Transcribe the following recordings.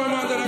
Hallelujah.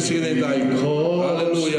しげたい。ハレルヤ。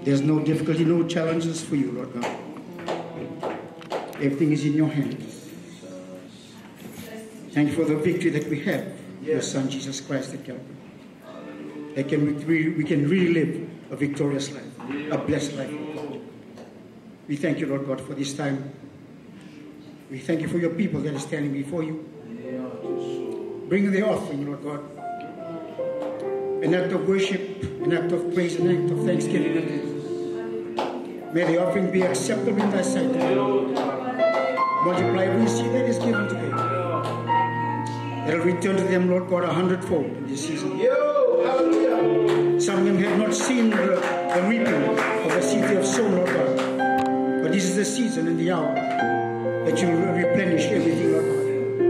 There's no difficulty, no challenges for you, Lord God. Everything is in your hands. Thank you for the victory that we have, your Son Jesus Christ at Calvary. That we can really live a victorious life, a blessed life, Lord God. We thank you, Lord God, for this time. We thank you for your people that are standing before you. Bring their offering, Lord God. An act of worship, an act of praise, an act of thanksgiving unto you. May the offering be acceptable in thy sight. Multiply every seed that is given today. It will return to them, Lord God, 100-fold in this season. Some of them have not seen the reaping of the seed they have sown, Lord God. But this is the season and the hour that you will replenish everything, Lord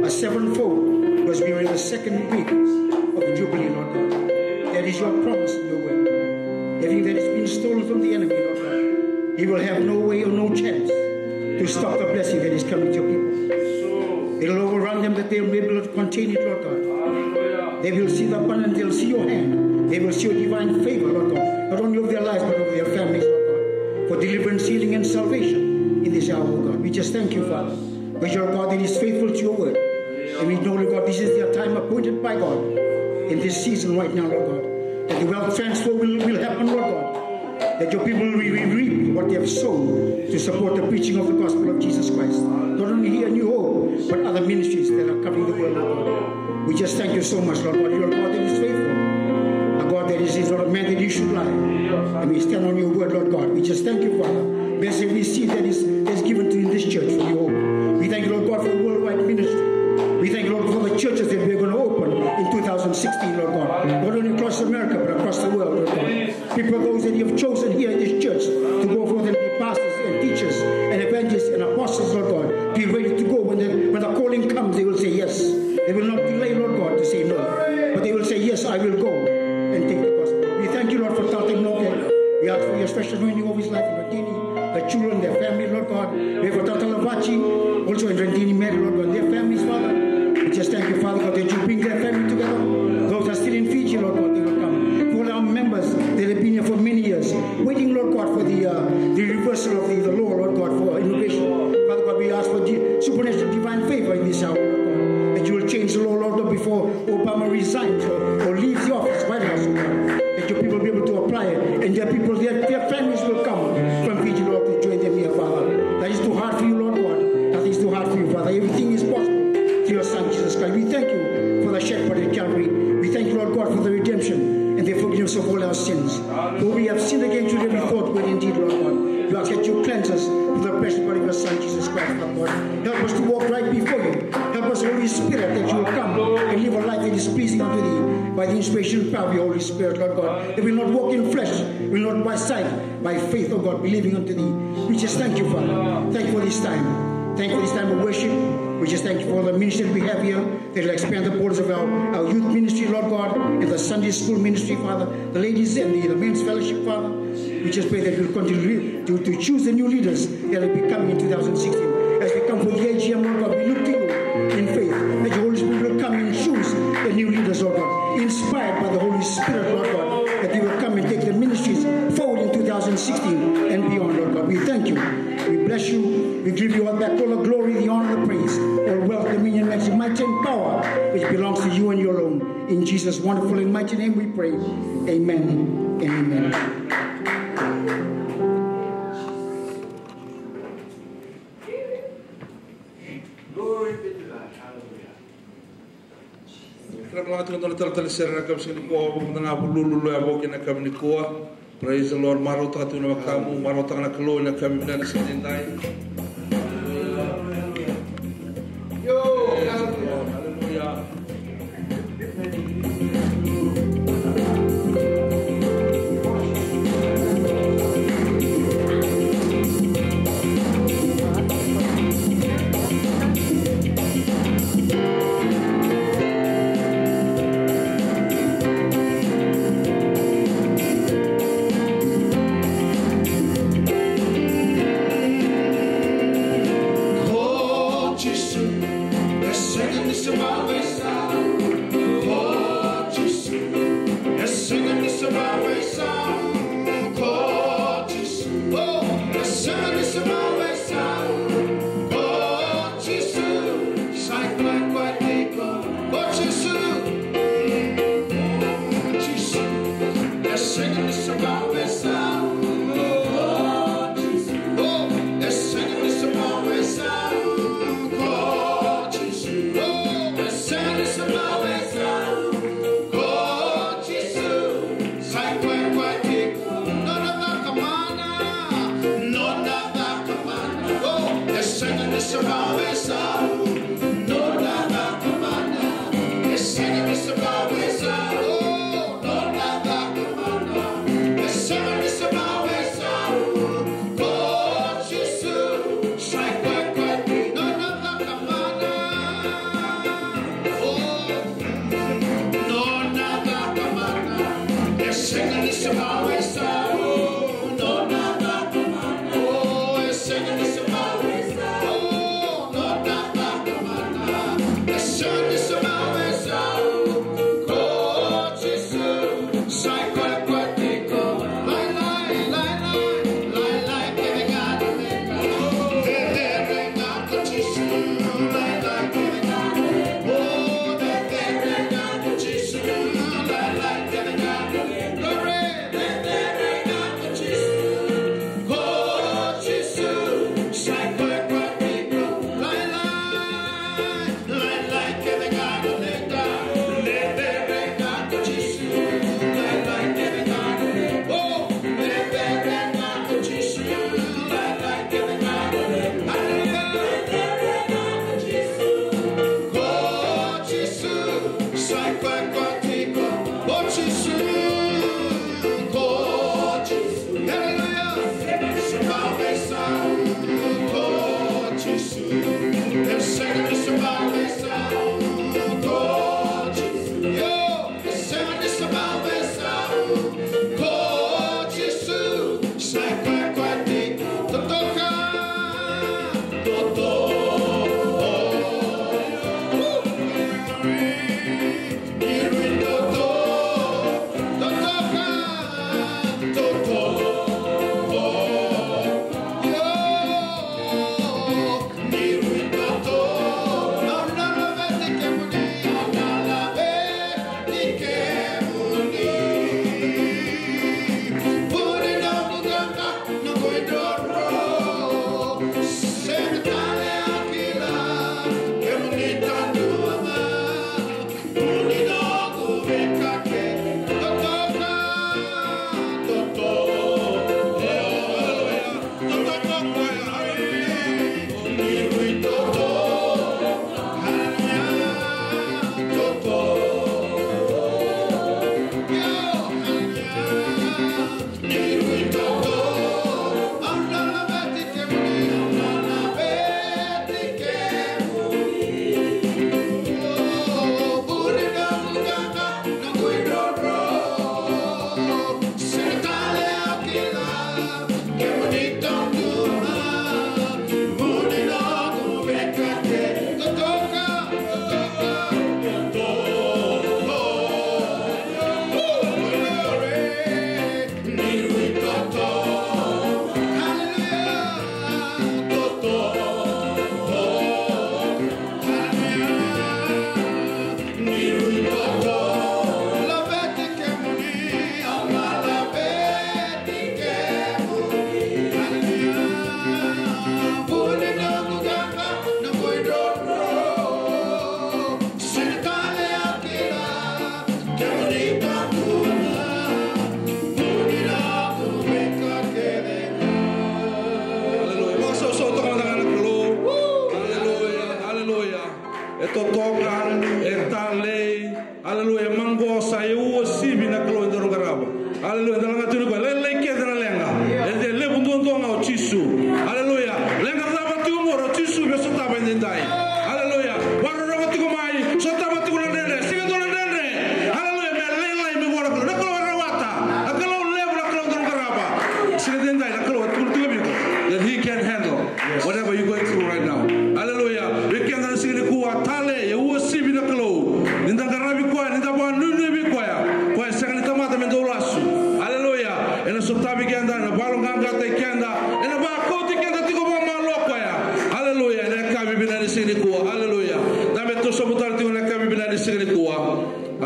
God. A sevenfold, because we are in the second week of the Jubilee, Lord God. That is your promise in your word. Everything that has been stolen from the enemy, Lord God, he will have no way or no chance to stop the blessing that is coming to your people. It will overrun them that they will be able to contain it, Lord God. They will see the abundance, they will see your hand. They will see your divine favor, Lord God. Not only over their lives, but over their families, Lord God. For deliverance, healing, and salvation in this hour, oh God. We just thank you, Father. Because you're a God that is faithful to your word. And we know, Lord God, this is their time appointed by God. In this season right now, Lord God. That the wealth transfer will happen, Lord God. That your people will reap what they have sown to support the preaching of the gospel of Jesus Christ. Not only here in New Hope, but other ministries that are covering the world, Lord God. We just thank you so much, Lord God. You are a God that is faithful. A God that is not a man that you should lie. And we stand on your word, Lord God. We just thank you, Father. Bless every seed that is given to you in this church for New Hope. We thank you, Lord God, for the worldwide ministry. We thank you, Lord, for the churches that we're going to open in 2016, Lord God. Not only across America, but across the world, Lord God. People, those that you have chosen here in this church to go forth and be pastors and teachers and evangelists and apostles, Lord God. Be ready to go. When the calling comes, they will say yes. They will not delay, Lord God, to say no. But they will say, yes, I will go and take the gospel. We thank you, Lord, for Tate Noke. We ask for your special anointing over his life and Randini, the children, their family, Lord God. We pray for Tata Lavachi, also in Randini, Mary, Lord God, their families, Father. We just thank you, Father God, that you bring their family together. Those are still in Fiji, Lord God, they will come. For all our members that have been here for many years, waiting, Lord God, for the reversal of the law, Lord God, for immigration. Father God, we ask for supernatural divine favor in this hour, Lord God. That you will change the law, Lord God, before Obama resigns or leaves the office, White House, Lord God. That your people will be able to apply it. And their people, their families will come from Fiji, Lord, to join them here, Father. That is too hard for you, Lord God. That is too hard for you, Father. Everything is possible. Through your we ask that you cleanse us with the precious body of your Son, Jesus Christ, Lord God. Help us to walk right before you. Help us, Holy Spirit, that you will come and live a life that is pleasing unto thee by the inspiration and power of your Holy Spirit, Lord God. That we will not walk in flesh, we will not by sight, by faith, oh God, believing unto thee. We just thank you, Father. Thank you for this time. Thank you for this time of worship. We just thank you for the ministry that we have here, that will expand the borders of our youth ministry, Lord God, and the Sunday school ministry, Father, the ladies and the men's fellowship, Father. We just pray that we'll continue to choose the new leaders that will be coming in 2016. As we come for the AGM, Lord God, we look to you in faith, that the Holy Spirit will come and choose the new leaders, Lord God, inspired by the Holy Spirit, Lord God, that they will come and take the ministries forward in 2016 and beyond, Lord God. We thank you. We bless you. We give you all back all the glory, the honor, the praise, all wealth, dominion, majesty, might, and power, which belongs to you and you alone. In Jesus' wonderful and mighty name we pray. Amen and amen. Praise the Lord. Marota katuna wakamu, marota kana kalo na kami na sinendai. Hallelujah.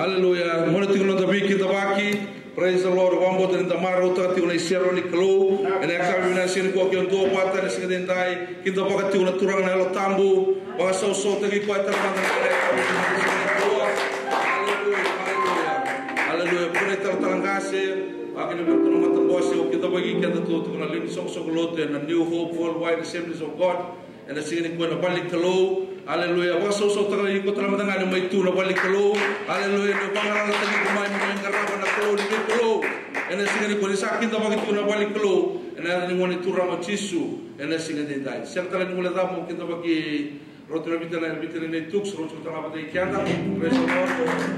Hallelujah. Mona tinggal tabi kita baki. Praise the Lord. Wambo dan tamaro ta tinggal isiaro ni kelu. Ene kami nasi ko kion do pata ni sekedentai. Kita baka tinggal turang na lo tambu. Baka so tagi ko ata mana. Hallelujah. Pune talang kasih. Akin bertemu mata bos kita bagi kita tu tinggal lim sok lote na New Hope Worldwide Assemblies of God. Ene sini ko na balik kelu. Haleluya. Waso tara iko tara matanga no mai tu na balik kelo. Haleluya. No pangalan tani ko mai mo ngaraba na kelo ni kelo. Ene singa ni ko sakin ta bagi tu na balik kelo. Ene ni ngoni tu rama chisu. Ene singa ni dai. Serta ni mula da mo kita bagi rotu na bitana ni tux rotu ta ba dai kianda. Praise the Lord.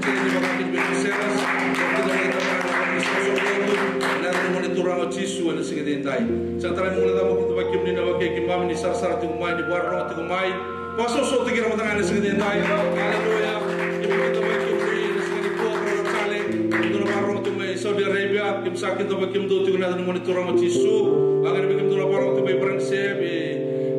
Sini ni bagi ni seras. Kita ni ta ni so ene ni ngoni tu rama chisu ene singa ni dai. Serta ni mula da mo kita bagi ni na bagi ki mami ni sara tu mai ni bar rotu tu mai. Pasal so tu kira matang ane segede dai. Haleluya. Kita kita bagi ni segede ko orang kale. Kita barong tu mai Saudi Arabia. Kita sakit tu bagi kita tu kena monitor orang Yesus. Agar bagi kita barong tu mai Prancis.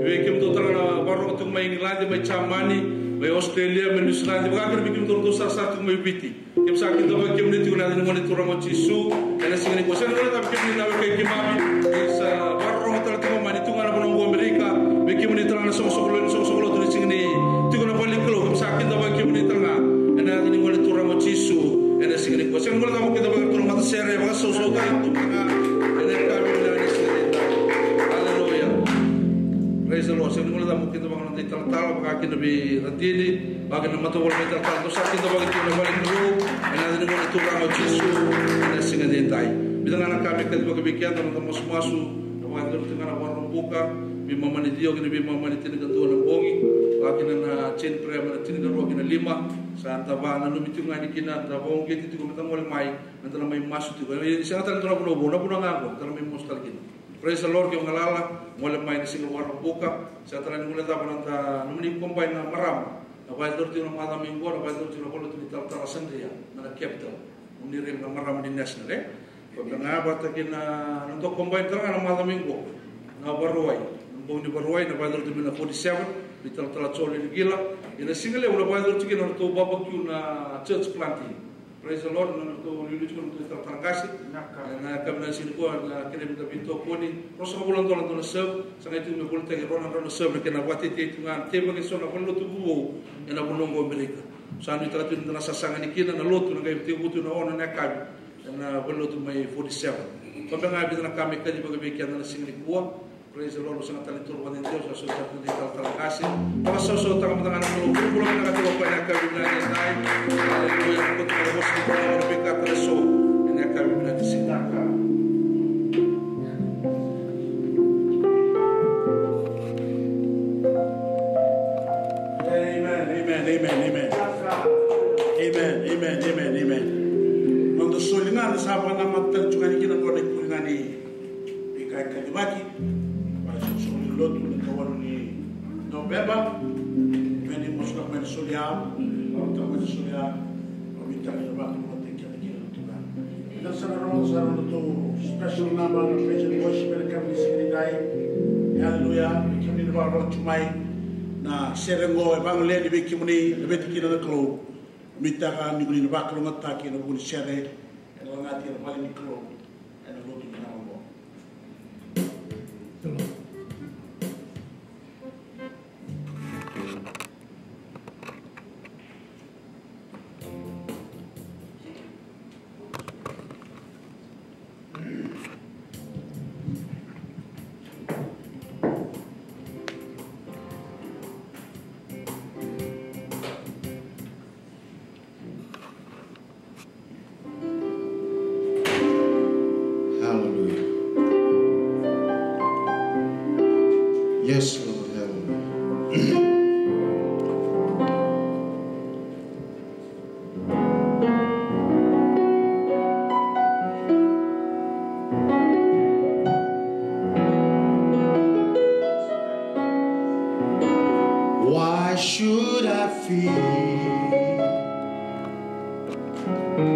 Bagi kita terang barong tu mai England, mai Germany, mai Australia, mai New Zealand. Agar bagi kita tu sar tu mai biti. Kita sakit tu bagi kita tu kena monitor orang Yesus. Karena segede ko sen kita bagi kita nak bagi kami. Isa barong tu mai tu ngana menunggu Amerika. Bagi kita terang sok lo singni tikuna balik kelo sakin da bagi muni tanga ena ni ngol turang mo chisu ena singni ko sen ngol da mo kita bagi turang mata sere bagi so ta tu tanga ena kami ni singni haleluya. Praise the Lord. Sen ngol da mo kita bagi nanti tal bagi nabi ratini bagi nama tu ngol kita tal sakin da bagi turang balik kelo ena ni ngol turang mo chisu ena singni dai bidang anak kami kita bagi bikian teman-teman masu bagi tengah warung buka bima mani dio kini bima mani tini katua na bongi wakina na chen prema na tini katua kina lima santa ba na numitu ngani kina na bongi titi kumita ngole mai nantala mai masu tiko isa ngata nantala puno bona puno nganggo nantala mai mostal kina. Praise the Lord kio ngalala ngole mai na singa warna buka sa tala ngule tapa nanta numini kumbay na maram na bayi dorti na mata minggo na bayi dorti na kolo tini tala sandria na capital unirim na maram di national pagka nga bata kina nanto kumbay tala na mata minggo na baruay bom ni baruai na baidor tu mina 47 bital tala chole ni gila ina singale una baidor tu kina to barbecue na church planting. Praise the Lord. Na to lilu tu tu tala kasi na kamna sin ko na kene bita bito poni rosa bulan to na serve sanga itu me bolta ke rona serve kena wati te tungan te bagi sona bollo tu buo ina bonongo Amerika sanu tala tu na sasanga ni kina na lotu na kai te butu na ona na kai na bollo tu mai 47 pambanga bita na kami kadi bagi bikian na singli kuwa. Praise the Lord. Sangat talitur wan Dios sa sudah di tal kasih. Pasal so tang matang anak lu pulang nak katu apa nak kami bina ni dai. Haleluya. Aku tu bos ni ko berbicara terso. Ini kami bina di sini. Amen. Untuk solingan sahabat nama terjual kita kau nak kulingan ni. Ikai kadibaki. Lotu ni kawan ni November, meni mosok meni solia, atau meni solia, kami tak ada waktu untuk kerja juga. Dan sekarang tu special nama President Bush mereka di sini dai, haleluya, kami ni baru cumai, na serengo bang le di beki muni lebih tinggi dari kelo, minta kan ni guni bakal ngatak ni guni sere, kalau ngati paling ni kelo, ada lotu ni nama bo. Yes, Lord, hallelujah. Why should I feel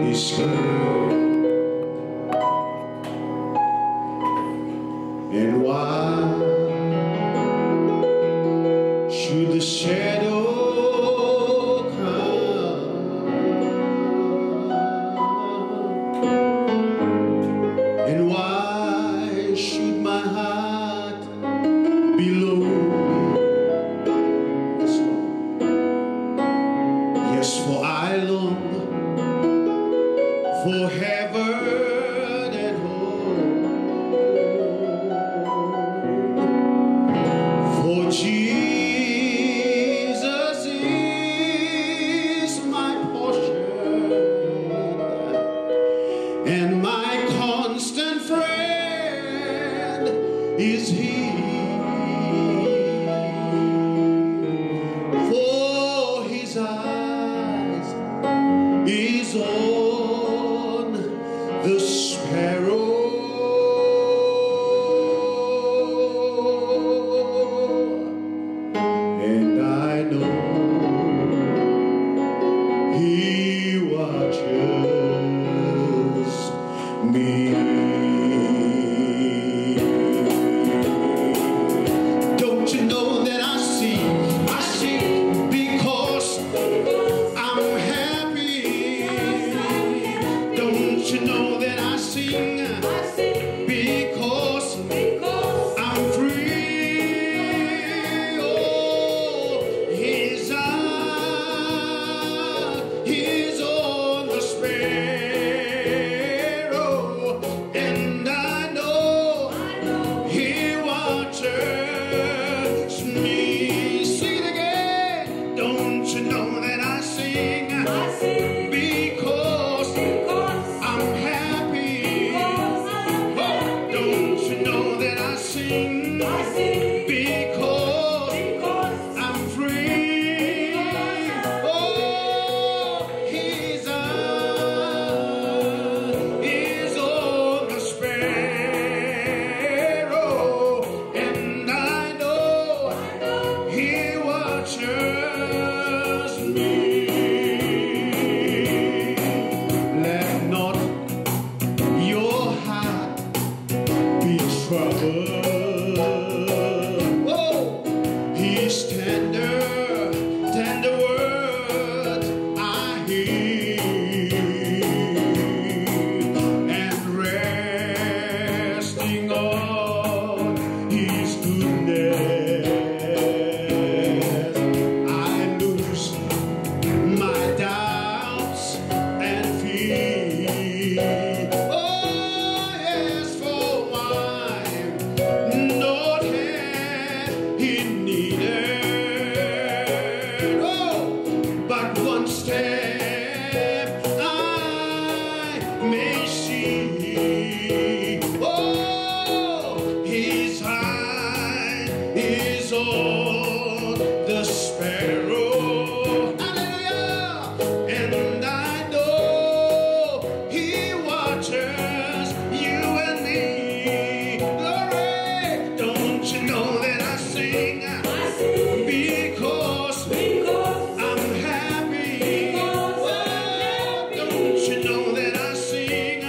discouraged? And why should the shadow come? below me. Yes, Lord. Yes, for I long for heaven and home. For Jesus is my portion and my constant friend is He. For His eyes is on the sparrow, and I know He watches me. Don't you know that I sing because I'm happy. Don't you know that I sing because I'm free. Oh, His eye is on the sparrow, and I know He watches me. Sing it again. Don't you know that I sing because I'm happy. Oh, don't you know that I sing because I'm free. Oh, His eye is on the sparrow, and I know He watches me. Let not your heart be troubled. Oh, His tender, tender words I hear, and resting on His goodness, I lose my doubts and fear. Oh, yes, for wine not had He needed. Oh, but one step I may see. Oh, His eye is on the sparrow. Hallelujah. And I know He watches you and me. Glory. Don't you know that I sing because I'm happy. Oh, don't you know that I sing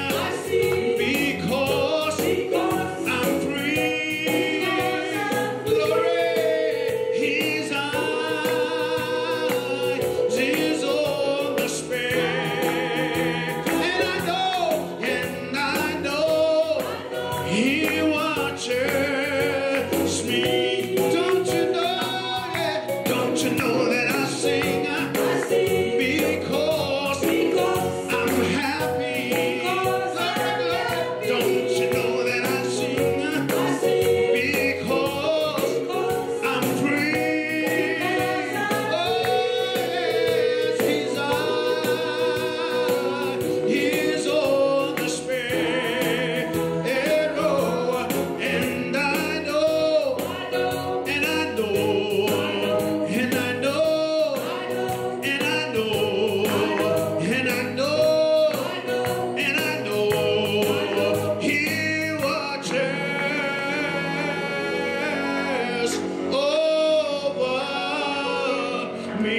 because I'm free. Glory. His eyes is on the sparrow, and I know He watches me. Don't you know? Yeah. Don't you know that I sing because I'm happy? Don't you know that I sing because I'm free? Oh, yes, His eye is on the sparrow, and I know, and I know, and I know, and I know, and I know, and I know He watches over me.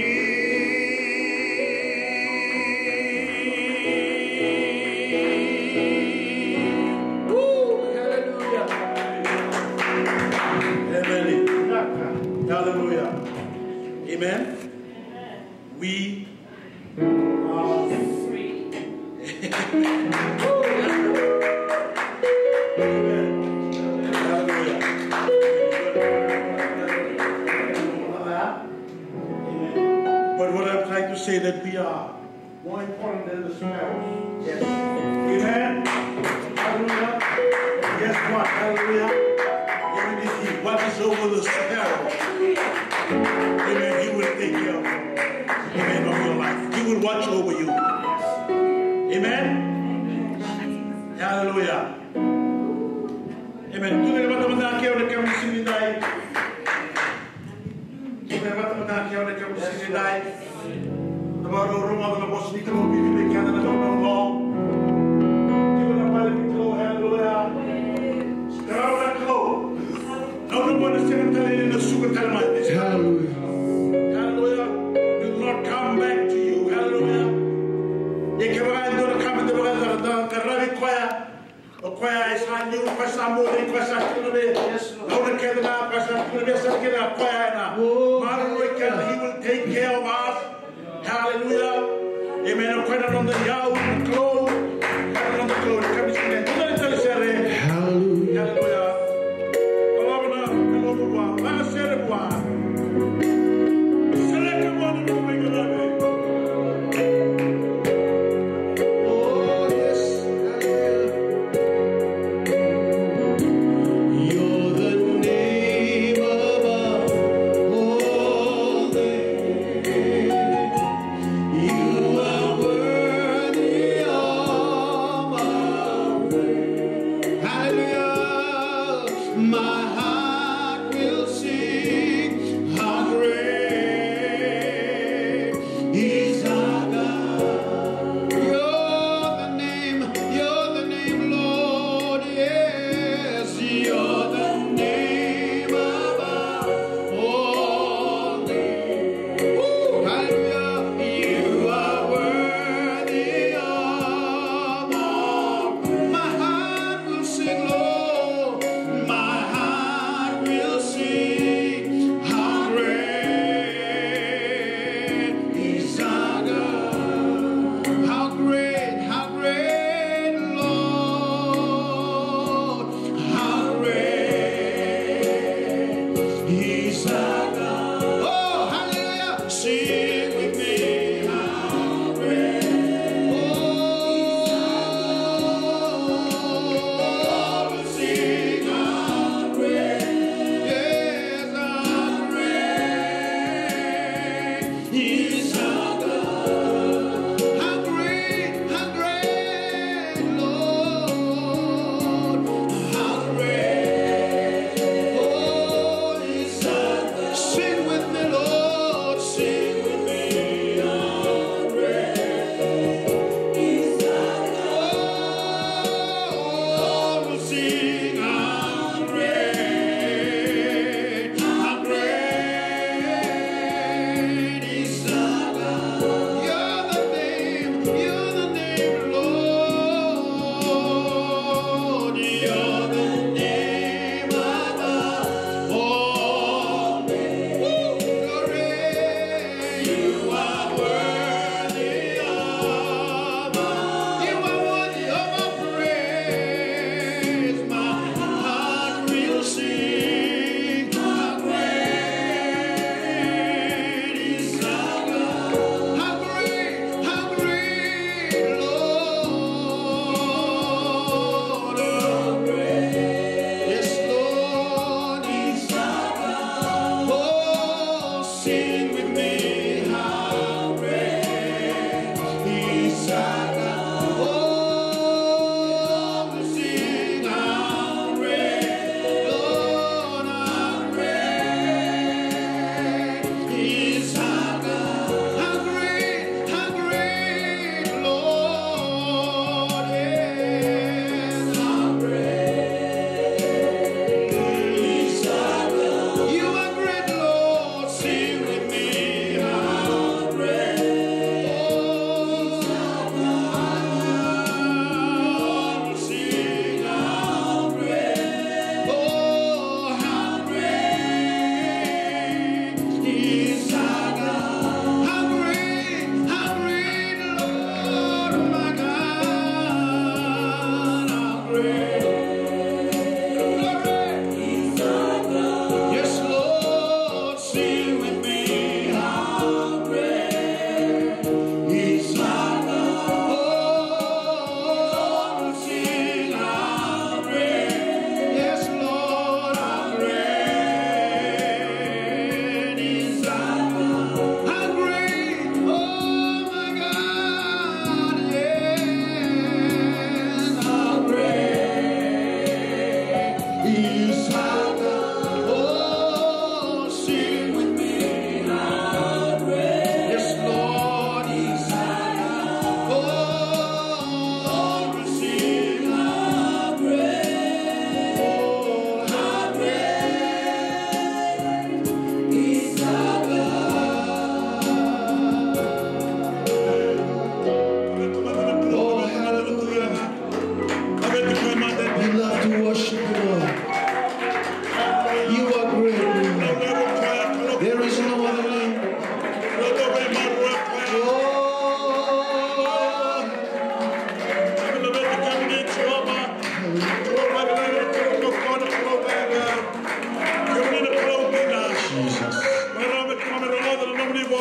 Woo! Hallelujah. Amen. Hallelujah. Amen. We are free. Amen. Hallelujah. say that we are more important than the sparrows. Yes. Amen. Hallelujah. Guess what? Hallelujah. Even if he watches over the sparrow, amen, he will take care of you. Amen, of your life. He will watch over you. Amen. Hallelujah. Amen. Tu ne mata ke ona kamu sini dai. Tu ne mata ke ona kamu sini dai. Baru rumah dalam bos ni kalau bibi kana na dalam long. Tu na pale pitlo hallelujah. Sekarang nak kau. Now the one is saying that in the sugar talmat. Hallelujah. Hallelujah. Will not come back to you. Hallelujah. Ye ke bagai do na come de bagai da karabi koya. O koya is hanyu pasa mo de pasa kinobe. Now the ke da pasa kinobe sa ke da koya na. Maru he will take care of us. Hallelujah. Amen. O koya on the yao the clothes. On the clothes. Come in. Hallelujah. Hallelujah. My heart will sing.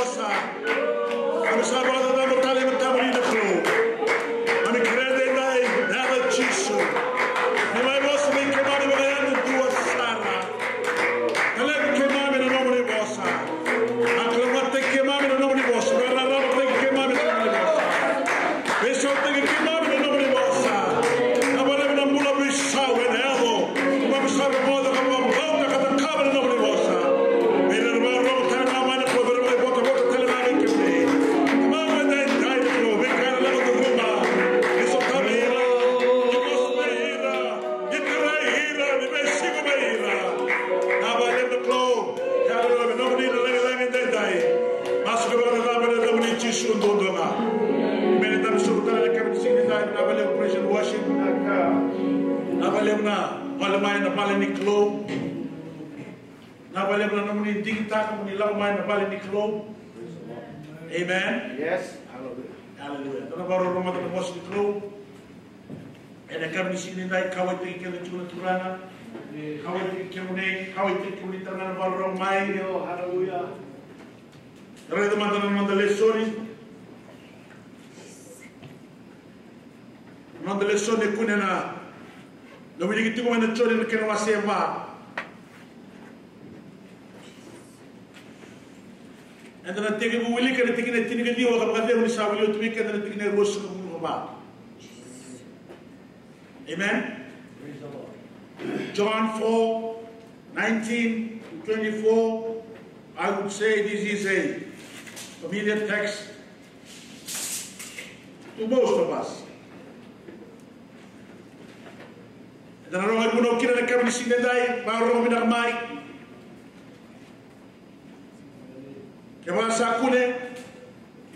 bosa. Kami sabada na mutali matamuri na klo. Kami krede dai nada chiso. Ni mai bosa mi kemani bagayanu dua sara. Kale kemani na nomuri bosa. Aklamate kemani na nomuri bosa. Rara te kemani na nomuri bosa. Beso te kemani na nomuri bosa. Abare na mula bisha wenelo. Kami sabada moda kami bauta kata kami na nomuri bosa. Amen. Yes. Hallelujah. Tana baru rumah tana bos di kru. Eda kami di sini dai kawai tiki kena cuma turana. Kawai tiki kemune, kawai tiki kemune tana baru ramai. Hallelujah. Tara teman-teman mandalesoni. Mandalesoni kunena. Nabi kita mana curi nak kena wasema. Andana tege bu wili kana tege ne tinga diwa ka kade uni sabili to wika andana tege ne rosu ko mu ba. Amen. John 4:19 to 24. I would say this is a familiar text to most of us. Andana ronga kuno kira na kami sinedai ba ronga minak mai. Kaya sa kune,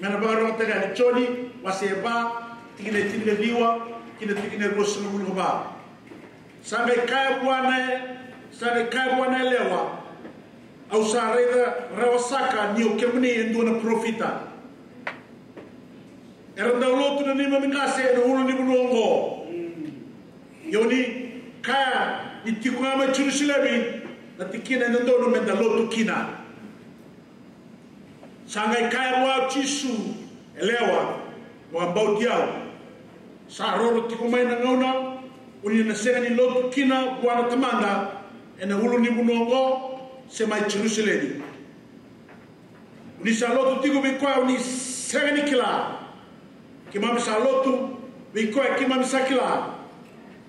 mana baru tega ni choni, waseba, tingine diwa, tingine rosu nunggu ba. Sampai kaya buana lewa, au sa reda rawasaka ni okemuni endo na profita. Eranda ulotu na nima mingase na ulo ni bunongo. Yoni kaya ni tikungama Jerusalemi, na tikina endo no menda lotu kina. Sangai kaya wa chisu elewa wa bautiao sa roro tiko mai na ngauna uni na senga ni lotu kina buana tamanda ena hulu ni bunongo se mai Jerusalem uni sa lotu tiko bikoa uni senga ni kila kimami sa lotu bikoa kimami sa kila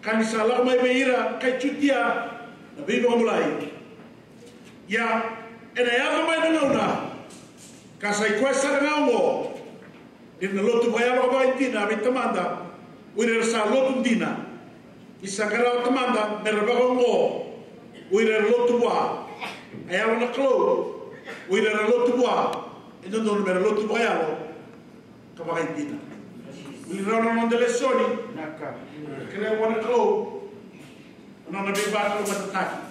kani sa lau mai beira kai chutia na bibo mulai ya ena ya mai na ngauna Kasai kue sarangango, ina lotu bayalo ba intina bitamanda, uire sa lotu dina, isagara tamanda merbagongo, uire lotu wa, ayalo na klo, uire lotu wa, ino don lotu bayalo, kabaka intina. Uire non delle soni, naka, kaya wana klo, non abibalo matataki.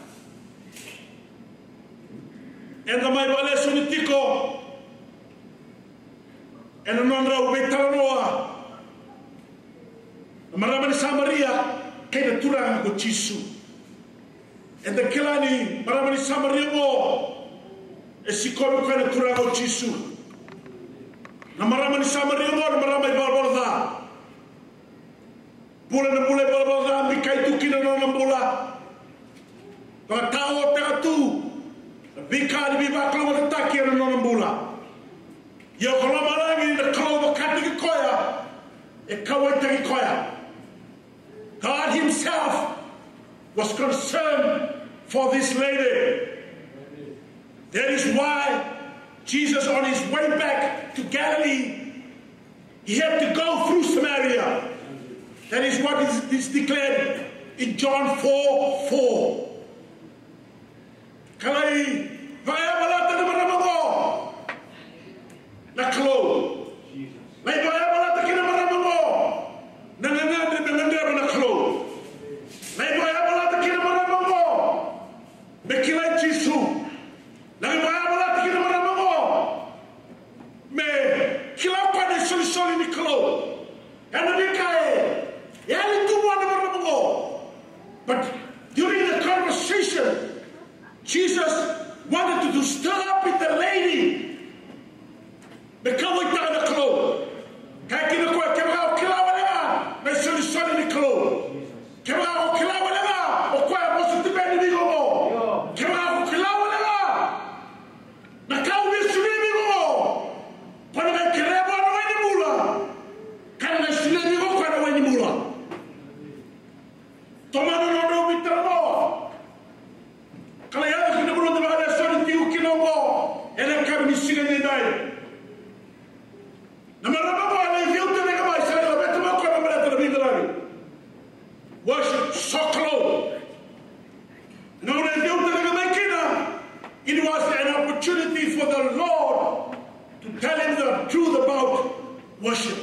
Enda mai vale soni tiko. Ena non rau betala noa. Marama ni Samaria kena turang ko chisu. Enda kelani marama ni Samaria mo esikono kena turang ko chisu. Na marama ni Samaria mo marama ibalborda. Pula na pula ibalborda bikai tu kina no nambula. Ka tao te atu. Bikai bibaklo mo taki no nambula. Yo kola marangi na kalo kati ki koya e kawai taki koya. God himself was concerned for this lady. That is why Jesus on his way back to Galilee, he had to go through Samaria. That is what is declared in John 4:4. Kalai vaya balata na maramango. Naklo. May vaya balata kina maramango. Nananade nanandero naklo. May vaya balata kina maramango. Bekilai Jisu. May vaya balata kina maramango. Me kilapa de soli niklo. Anabikae. Yali tuwa na maramango. But during the conversation, Jesus wanted to stir up with the lady Me kawa ita na klo. Kaki na kwa kema o kila wala. Me soli soli ni klo. Kema o kila wala. O kwa bosu tibendi ni go. Kema o kila wala. Na kawa me suli ni go. Pana me kerebo no ni mula. Kana me suli ni go kwa no ni mula. Tomando no no mitramo. Kala ya kina bulo de ba soli ti u kino go. Ele kabi ni sili ni dai. Worship so close. It was an opportunity for the Lord to tell him the truth about worship.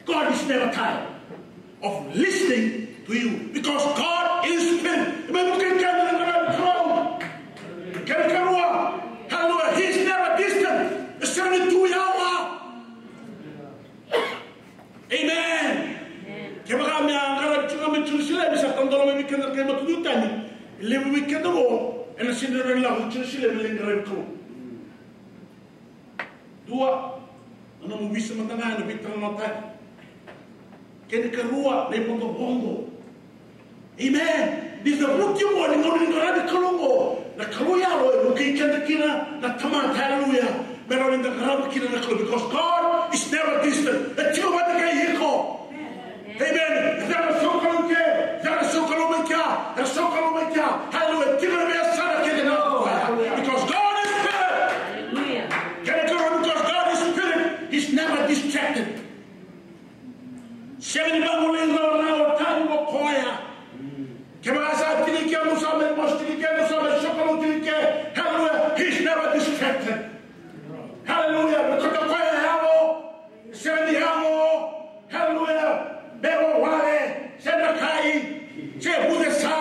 God is never tired of listening to you because God is spirit. Hallelujah. He's never distant. It's 72 hours. Amen. Dua, ana mo bisa matanga na bitang nota. Kene karua na ipongo bongo. Amen. This the book you want to ngora de kalongo. Na kaluya lo ke kenda kina na tama hallelujah. Pero in the grab kina na kalu because God is never distant. The chico ba ka yiko. Amen. Zara sokalunke, zara sokalumeka, zara sokalumeka. Hallelujah. Kina be sana kene na. Because God is spirit. Hallelujah. Because God is spirit. He's never distracted. 70 bangulin na tango koya. Hallelujah. He's never distracted. Hallelujah. Hallelujah. Bebo wale. Senakai. Se budesa.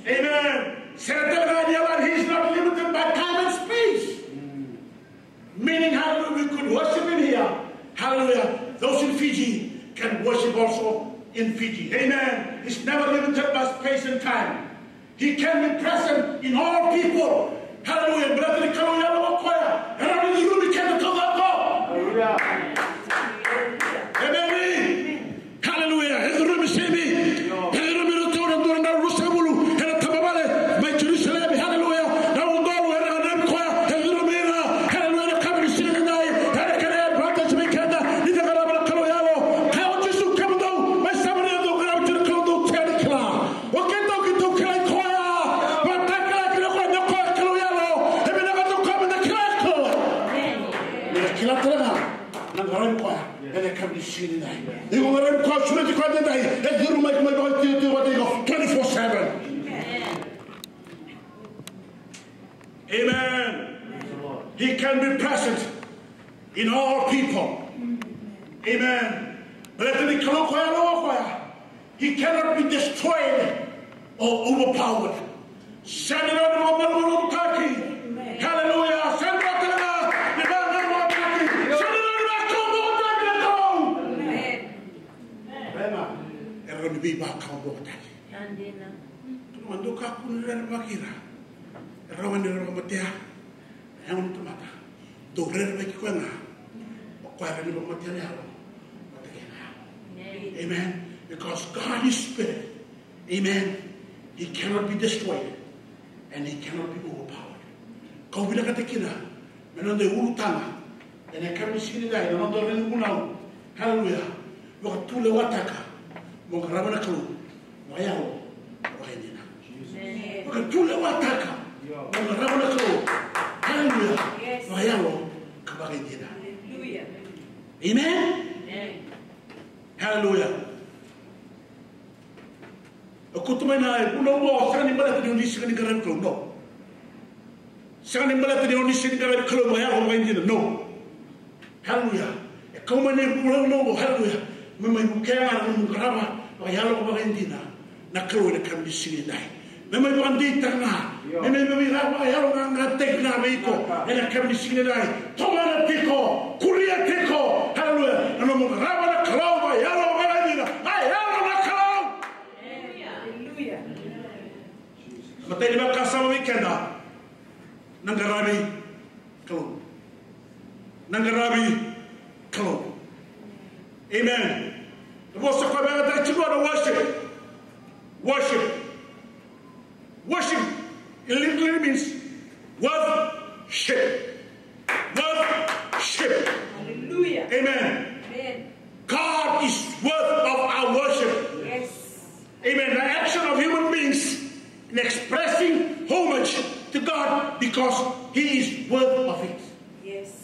Amen. He's not limited by time and space. Meaning, hallelujah, we could worship him here. Hallelujah. Those in Fiji can worship also in Fiji. Amen. He's never limited by space and time. He can be present in all people. Hallelujah. Hallelujah. Amen. He can be present in all people. Amen. He cannot be destroyed or overpowered. Send it on the moment, Taki. Hallelujah. Send it on the Taki. Send it on the Congo, Taki. Bema. Era ni biba Congo, Taki. Mando kakun ran makira. Rawan ni rawan matia. Ewan tu mata. Dorer bagi kuana. Kuara ni matia ni hawa. Amen. Because God is spirit. Amen. He cannot be destroyed. And he cannot be overpowered. Kau bila kata kira. Menonde urutanga. And I come to see the guy. Menonde rin unau. Hallelujah. Waka tule wataka. Moka rawana kalu. Wayaho. Wakendina. Waka tule wataka. Moka rawana kalu. Hallelujah. Wayaho. Kabakendina. Amen. Hallelujah. Aku tu mana? Pulau bawah sekarang ni malah tadi Indonesia ni kerana keluar. No. Sekarang ni malah tadi Indonesia ni kerana keluar. Bayar orang lain je. No. Hallelujah. Kau mana pulau bawah? Hallelujah. Memang bukan orang menggeraba. Bayar orang lain je. Nak keluar dekat di sini dah. Memang bukan di tengah. Memang bayar orang ngatek nak beko. Dekat di sini dah. Tomara teko, kuliah teko. Hallelujah. Nama menggeraba nak keluar. Bayar orang lain je. Bayar orang keluar. Matay di ba kasama wikenda nanggarabi kalau amen. The most of the worship it literally means worship. Hallelujah. Amen. God is worth of our worship. Yes. Amen. The action of human beings in expressing homage to God because He is worth of it. Yes.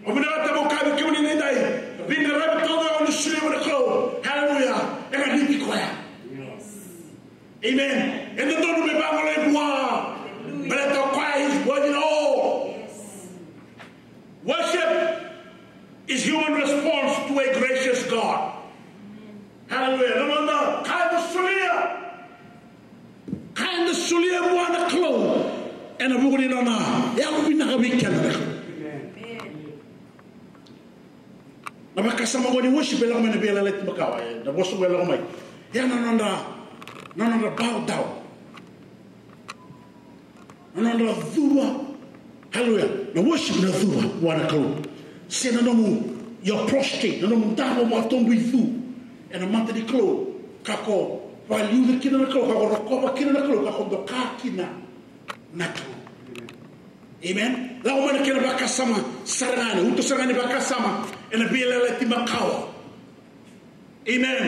Hallelujah. Yes. Amen. And the Lord will be back but the choir is worth it all. Yes. Worship is human response to a gracious God. Hallelujah. Kind of sulia buana klo and a bugri nana ya ko bina ka weekend na makasama ko ni worship lang man bela let makawa da bosu wala ko mai ya nana bow down nana dhua. Hallelujah. Na worship na dhua buana klo sena no mu your prostrate no mu damo mo tombu thu and a month di klo kako while you the kina naklo kako kina naklo kako do ka kina naklo. Amen. La umana kina bakasama sarangane uto sarangane bakasama ena bila lati makawa. Amen.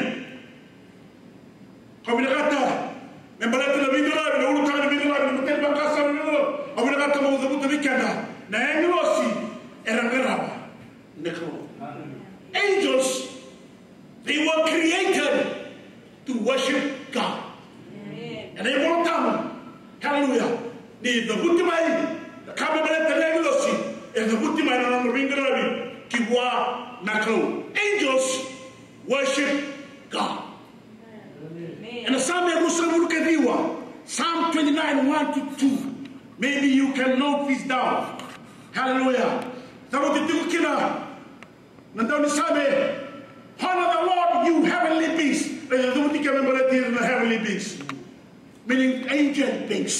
Kami kata membala tu lebih dulu na urutan lebih dulu na betul bakasama dulu. Kami kata mau sebut bikanda na englosi era geraba naklo. Angels, they were created to worship God. Amen. And they won't come. Hallelujah. The Butimai, the Kabbalah Telegosi, and the Butimai on the Ringarabi, Kiwa Naklo. Angels worship God. Amen. And the Psalm Psalm 29, 1 to 2. Maybe you can note this down. Hallelujah. Honor the Lord, you heavenly beings. The heavenly beings, meaning angel beings.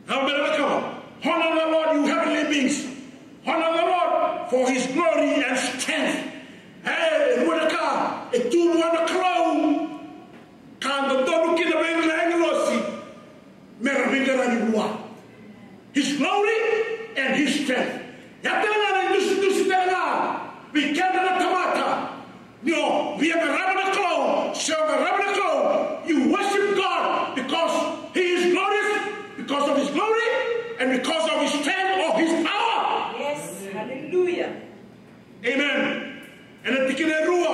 Honor the Lord, you heavenly beings. Honor the Lord for His glory and strength. Hey, Wadaka, a two one crown. Can the dog in the ring langlosi? Mervinga. His glory and His strength. We can't tamata. No, we have a rabbinical, you worship God because He is glorious, because of His glory, and because of His strength or His power. Yes, hallelujah. Amen. And the Tikinerua,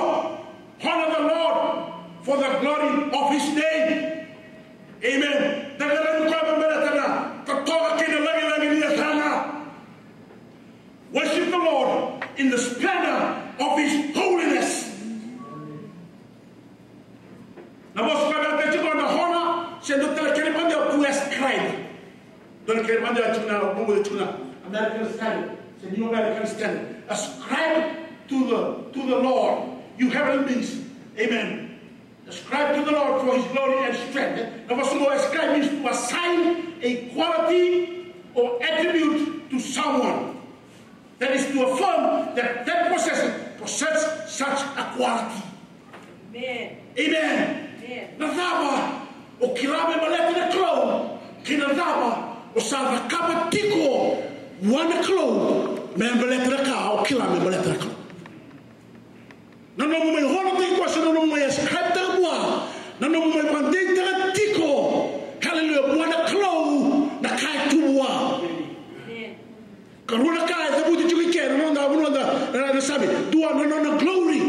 honor the Lord for the glory of His name. Amen. Worship the Lord in the splendor of His holiness. Now, what's going on? Sendo telekeni pande Don't care when they're tuna or Google tuna. American standard. It's a new American standard. Ascribe to the Lord. You heavenly beings. Amen. Ascribe to the Lord for his glory and strength. Now, what's ascribe means to assign a quality or attribute to someone. That is to affirm that that possesses such a quality. Amen. Amen. Nadaba o kilame malete na klo. Kinadaba o sa kapa tiko wana klo. Me malete na ka o kilame malete na klo. Nano mo hono te ko sa nano mo escribe ta bua. Nano mo pandei ta tiko. Hallelujah. Wana klo na kai tuwa. Karuna kai ta buti chuki ke no na sabe. Dua no glory.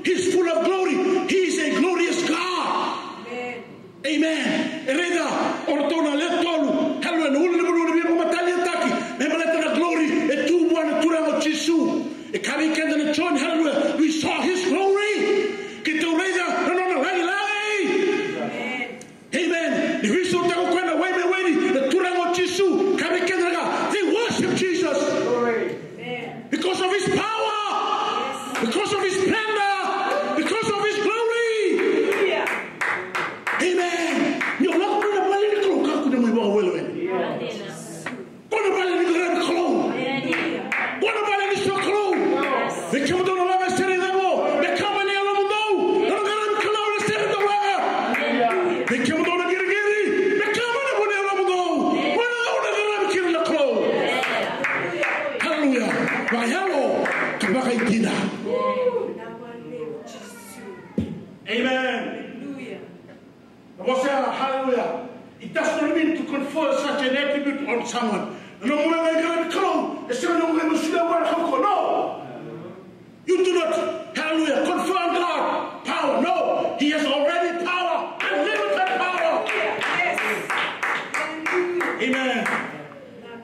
He's full of glory. He is a glorious God. Amen. Amen. Ereda ortona letolu. Hallelujah. No le bulu le matali taki. Me maleta na glory. E tu buana tu ra Jesu. E kami kenda na John. Hallelujah. We saw his glory. Que tu reda no lai. Amen. Amen. The reason that we kwenda wait. The tu ra Jesu. Kami kenda ga. They worship Jesus. Glory. Amen. Because of his power. Yes. Because of his splendor. Because of his glory. Yeah. Amen. You are not going to believe the cloak. How could you move away with it? What about the cloak? What about the show cloak? They come down the level, say they go. They come in the other door. They're going to come out and say the level. They come down and get it. They come in the other door. When they're going to kill the cloak. Hallelujah. By hello. Come back and dinner. Amen. Hallelujah. Hallelujah. It does not mean to confer such an attribute on someone. No. You do not, hallelujah, confer on God power. No. He has already power, unlimited power. Yes. Amen.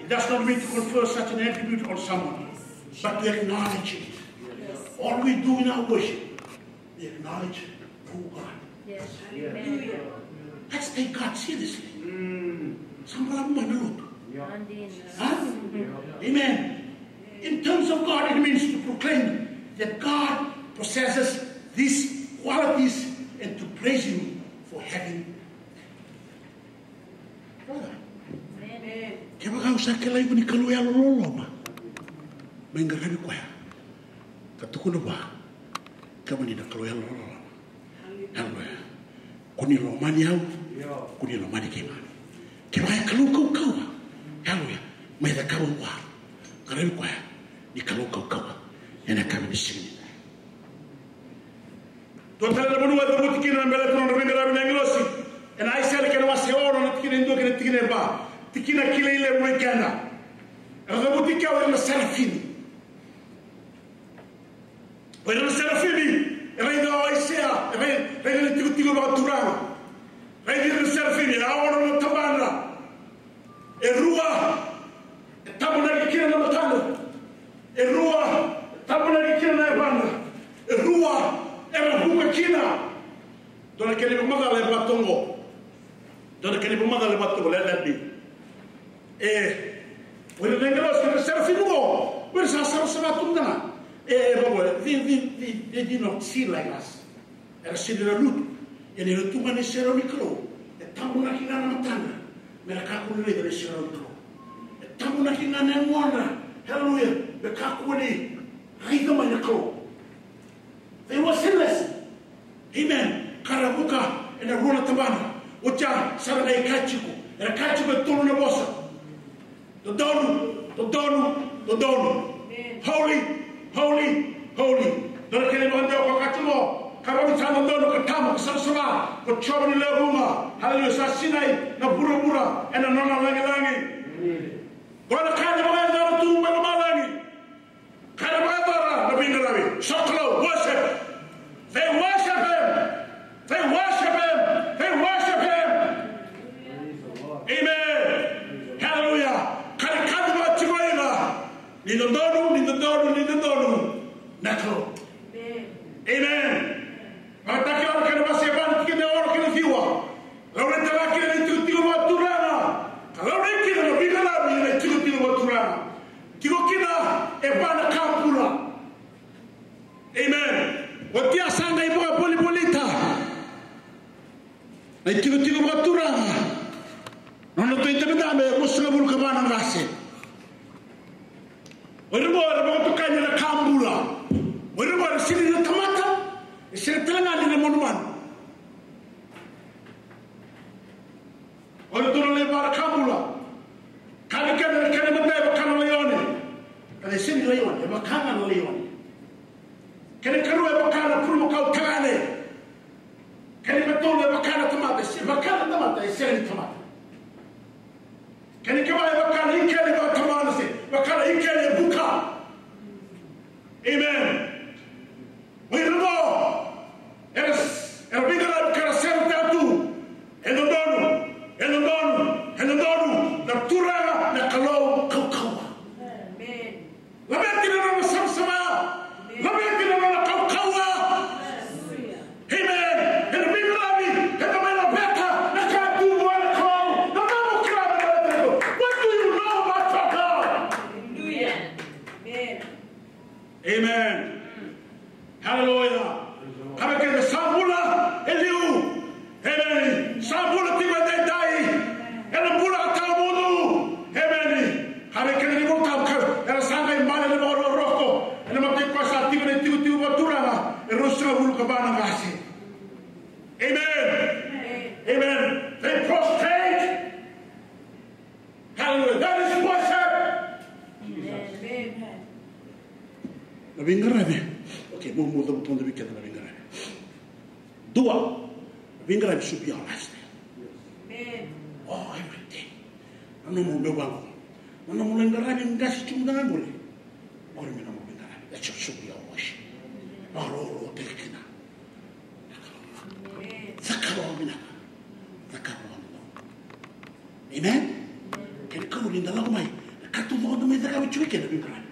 It does not mean to confer such an attribute on someone, but to acknowledge it. All we do in our worship, we acknowledge God. Yes. Amen. Let's take God seriously. Amen. In terms of God, it means to proclaim that God possesses these qualities and to praise him for having. Brother. Amen. Kaya ka usah kelay ko ni kaluya loloma. May ngarabi ko ya. Katuko na ba? Kama ni na kaluya loloma. Hallelujah. Kuni lo mani au, kuni lo mani kemani. Kaya kalau kau. Hallelujah. May da kau wa. Karabi ko ya. Ni kalau kau. Yana kami di sini. Tuan tala na bunuwa da butikin na mbele tuan ringa rabi na nglosi. And I said que no va a ser oro na tikin ndo que tikin ba. Tikin akile ile mwekana. Da butika wa na serafini. Wa na serafini. Reina Oisea, reina tigo baturama. Reina serafini, ahora no tabana. Erua, tabuna kikira na matanga. Erua, tabuna kikira na banda. Erua, era buka kina. Dona kele bumada le batongo. Dona kele bumada le batongo le lebi. Wena nengelos que serafini go. Wena sa sabatunda. They did not see like us. Era sini na lutu. E ne lutu mane sero mikro. E tamu na kina na matanga. Me la kakuli le sero mikro. E tamu na kina na ngona. Hallelujah. Me kakuli riga mane mikro. They were sinless. Amen. Karabuka e na runa tabana. Ocha sara e kachiko. E kachiko tonu na bosa. Dodonu. Holy. Dona kele no andao kwa katulo. Karabi tano dono katamu kusasura. Kuchoba ni leuma. Hallelujah. Sa sinai na bura. E na nona langi. Dona kaya mga dara tumba na malangi. Kaya mga dara na bingarabi. Soklo, worship. They worship him. Amen. Hallelujah. Kaya kaya mga tigoyina. Nindodono. Nakro. Amen. Mataki ora kana basi ban kine ora kine fiwa. Laura tava kine tu tu turana. Laura kine no bigala Ai tigo maturanga. Nono to itame me musnga bulu kabana ngase. Oirbo to kanya na kambula. Oirbo sini na tamata. Sini telanga ni monuman. Oirbo le bara kambula. Kali kene mate bakana leone. Kali sini leone, bakana leone. Kene karu bakana prumo kau kane. Kene matole bakana tamata, sini tamata. Kani kama bakana ikele batamana se bakana ikele buka. Amen. Oirbo eres bigara bakana senta tu endono na tura na kalau kau. Amen. Labeti na sama labeti na kau. Amen. And bigara bi endono beta na katu wana kau. Amen. Hallelujah. Kami kena sambula Eliu. Amen. Sambula tiba dai. Ela pula atau mudu. Amen. Kami kena dibuka kau. Ela sangai mana le bawa roko. Ela makai kuasa tiba tiu baturanga. Ela rusra bulu kabana ngasi. Amen. Amen. They prostrate. Hallelujah. That is worship. Amen. Nabi ngarabe. Okay, mau betul Nabi kata Nabi ngarabe. Dua, Nabi ngarabe should be our lifestyle. Amen. Oh, everything. Nano mau bewang. Nano mau ngarabe ngasih cuma dengan boleh. Orang mana mau ngarabe. That should be our worship. Aro tekina. Zakaro mina. Amen. Kaya kau rinda lagu mai. Katu doa tu mai zakaro cuci kena Nabi ngarabe.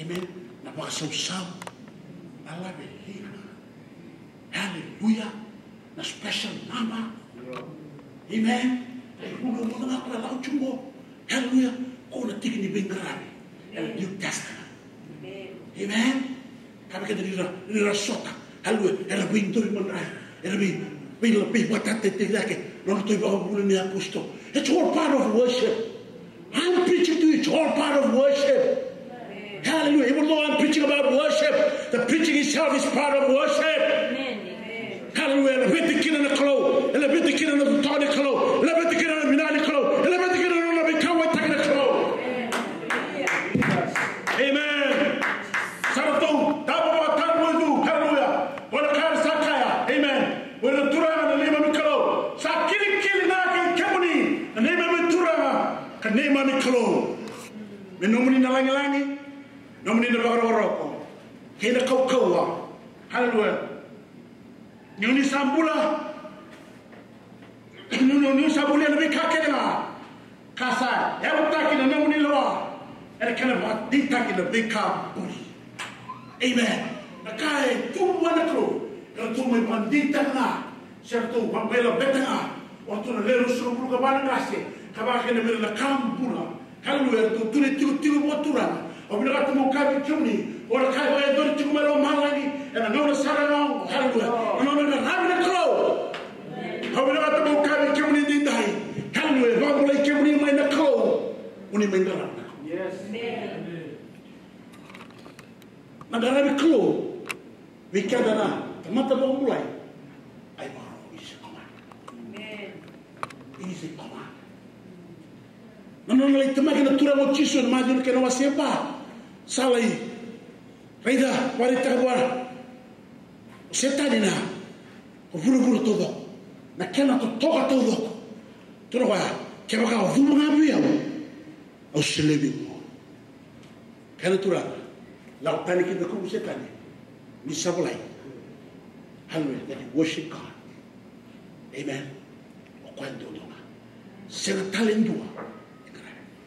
Amen. Napakasawsaw. Hallelujah. Na special nama. Amen. Ulo mo na ako lau chumbo. Hallelujah. Ko na tiki ni Bengrabe. And New Testament. Amen. Kami kata nira sota. Hallelujah. Era window man ay. Era bi watate tigake. Nono to iba bulan ni Augusto. It's all part of worship. I'm preaching to you. It's all part of worship. Hallelujah. Even though I'm preaching about worship, the preaching itself is part of worship. Amen. Hallelujah. Lebetikin na klo, lebetikin na tawni klo, lebetikin na minani klo, lebetikin na bikawa takna klo. Amen. Sarato, tabo tanwo. Hallelujah. Wala kar sakaya. Amen. Wala turanga na lima miklo. Sa kili na kemuni, na lima mituranga, kanema miklo. Menomuni na langi. Nomini na baro kena kau. Hallelujah. Nyuni sambula. Nyuni sambula lebih kakek na. Kasar. Yang utaki na nomini loa. Era kena mati taki lebih kaburi. Amen. Nakai tu mana kru. Kalau tu mai bandita na. Sertu pambela betanga. Waktu na leru suruh kabana kasih. Kabake na mera kambula. Hallelujah. Tu tiu moturan. Obila kata mau kami cumi, orang kaya bayar dori cuma melo malagi, ena nona sarang, hallelujah, nona ramai kau. Obila kata mau kami cumi di dai, hallelujah, bang mulai cumi main kau, uni main dalam. Yes. Negara kau, bicara na, tempat bang mulai, ay baru isi kaman, isi kaman. Nona lagi tempat kita turun mau cisun, maju kena wasiapa. Salai, Raida, wanita buat setan ina, buru todo, nak kena tu toka todo, tu nak kena kau buru ngapi ya, au selebi, kena tu lah, lautan kita kau setan ni sabulai, hallelujah, jadi worship God, amen, kuat doa, sangat talent dua,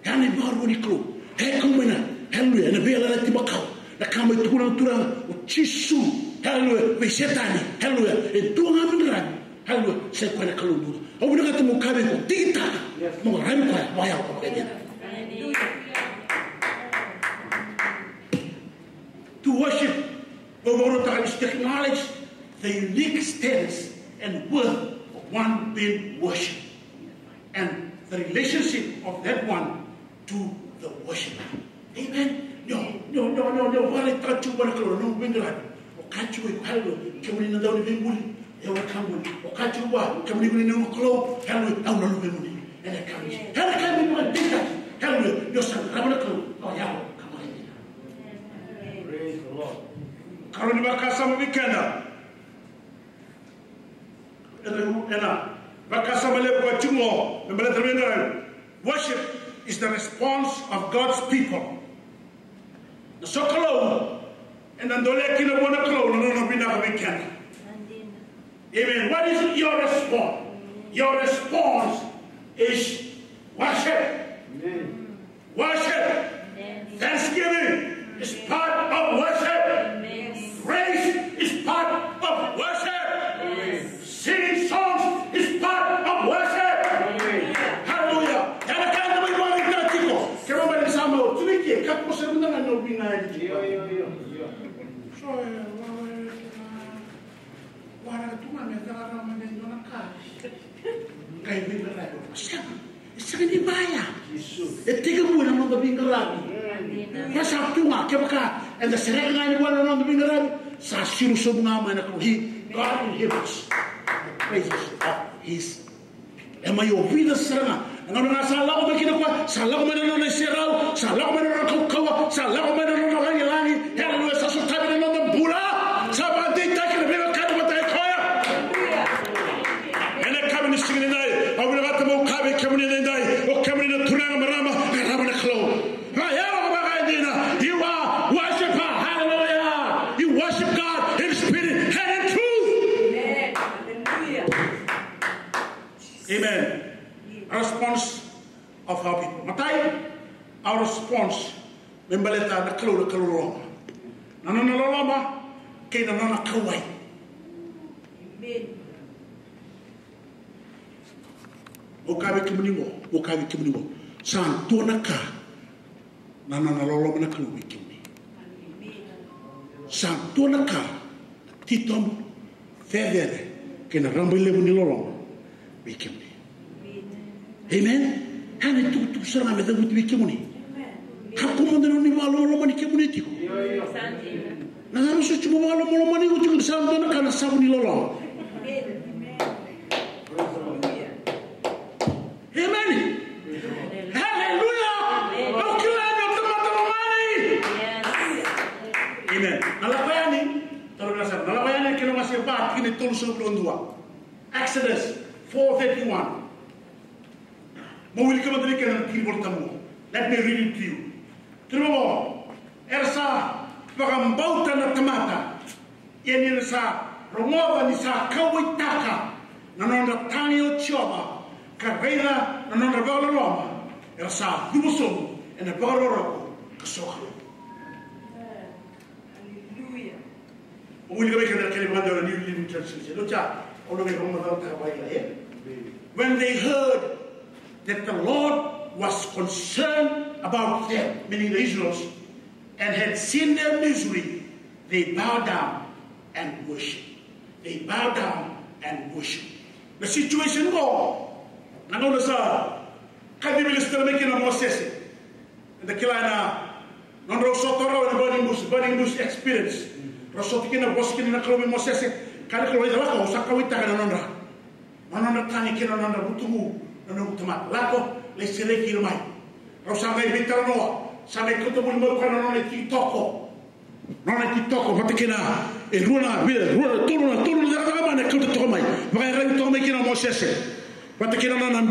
yang ni baru ni kau, kau mana? Hallelujah. Na bela na tibakau. Na kama itukuna turang uchisu. Hallelujah. Be setani. Hallelujah. E tuanga mindrani. Hallelujah. Se kwa na kalundu. Au na kata mukabe ko tita. Mo ram kwa waya ko kenya. To worship. Boboro ta is acknowledge the unique status and worth of one being worshipped, and the relationship of that one to the worshiper. Amen. No. Wale tatu barakalo no bingara. Wakati we kwalo kemuni na dauni binguli. Ewa kambuli. Wakati wa kemuni kuni na mklo. Hello au no binguli. Ele kami. Hele kami mwa dinga. Hello yo san rabana klo. Oh yao kama hili. Praise the Lord. Kalo ni bakasa mabikenda. Ena bakasa male kwa chumo. Mbele tabingara. Worship is the response of God's people. The sokolo and the dole kina bona klo no bina weekend. Amen. What is your response? Your response is worship. Amen. Worship. Amen. Thanksgiving is part of worship. Amen. Praise is part of worship. Amen. Singing songs is part of worship. Amen. Hallelujah. And the second one on the Bingarab, Sashiru Subnama, he God inhibits praises of his. Am I obedient, Sarah? And I'm not allowed to get up. Salam on the Serral, Salam on the Cocoa, Salam on the Lani, Helen was also typing on the Bula. Somebody taking a bit of cut what I call. And I come in the singing night. I will have the Mokabi coming in the night, or coming in the Tunamarama, and having a clothes. You are worshiper. Hallelujah. You worship God in spirit and in truth. Amen. A response of our people. Matai, our response. Membaleta na kalulama. Nananalama, kay nananakaway. Amen. Okabi kimunimo. Santo na ka. Nananalama na kaluwi kimuni. Santo na ka. Titom fevere. Kay narambilebu nilolama. Wikimuni. Amen. Hane tu sarama da buti kimuni. Kako mo ni malo mani kimuni tiko. Na namu so chumo malo mani uti santo na kana sabu ni lolo. Amen. Hallelujah. Amen. Nalapayani, nalapayani kino masih bat kini tuluso blondua. Exodus 4:31. Let me read it to you. True, Ersa, Pagambauta na Tamata, Yenisa, Romova Nisa, Kawitaka, Nanonda Tanio Choba, Carvera, Nanonda Valoroma, Ersa, Yubusum, and the Valoro, Kasoka. Hallelujah. We will make a Kalimanda New Living Translation. When they heard that the Lord was concerned about them, meaning the Israelites, and had seen their misery, they bowed down and worshipped. They bowed down and worshipped. The situation go. I know this. Can you minister making a Moses? And the Kilana, non Rosotoro and the burning bush experience. Rosotikin and Boskin and the Clover Moses, can you raise a lack of Sakawita and Anandra? Ananda Tanikin and Ananda Butumu. No tama lako le sele kilmai rosangai bitano sangai kutubul mo kana no kitoko patikina e runa tulu da mane kutu mai vai ren to me kina mosese patikina na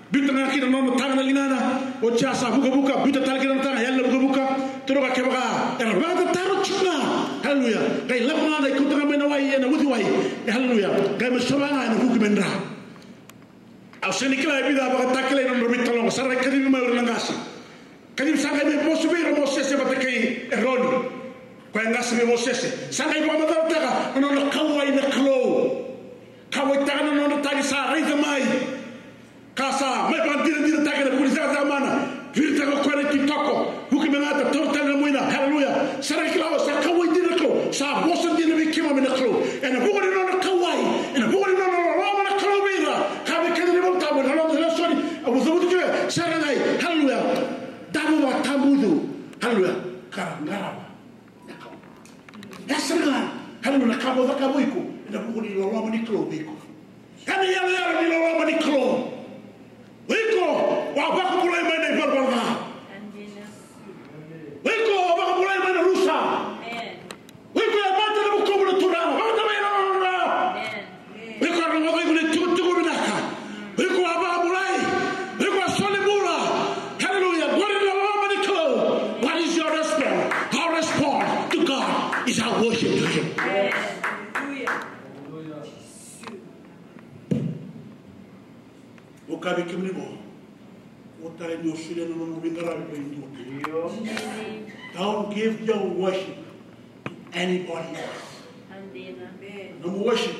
butana kina no tanga linana o chasa buka butata kina tanga yalla buka turu ka kebaka erba taro chuna hallelujah kai lakna dai kutu me na wai na wuti wai hallelujah kai masabanga na hukmendra au senikla vida ba takle no mitalo sarra kadim ma urangasi kadim sanga me posubiro mosese batakai erroni ko ngasi me mosese sanga ibo ma taka no kawai na klo kawai taka no tagi sa raiza mai kasa me bandir taka na kulisa zamana virta ko kwere kitoko hukimena ta torta na muina hallelujah sarra kla sa kawai dir ko sa bosan dir me kima me na klo and a book in on a Kauai, and a book in on a Roman Kalovina, having Kennedy Montamu, and all the sorry, I was over to Saturday, hallelujah, Damu Tamudu, hallelujah, Karangaraba. That's the man, hallelujah, Cabo the Cabuico, and a book in a Roman Kaloviko. And the other Roman Kalov. We go, Wabakula Mene Verbana. We go, Wabakula Mene Rusa. We go about the Mukumba Turana. We go about the Tuminaka. We go about Mulai. We go Solibura. Hallelujah. What is the Roman Kalov? What is your response? Our response to God is our worship to Him. Kabi kimlibo otare no sile no no bingara be ndo. Don't give your worship to anybody else. No worship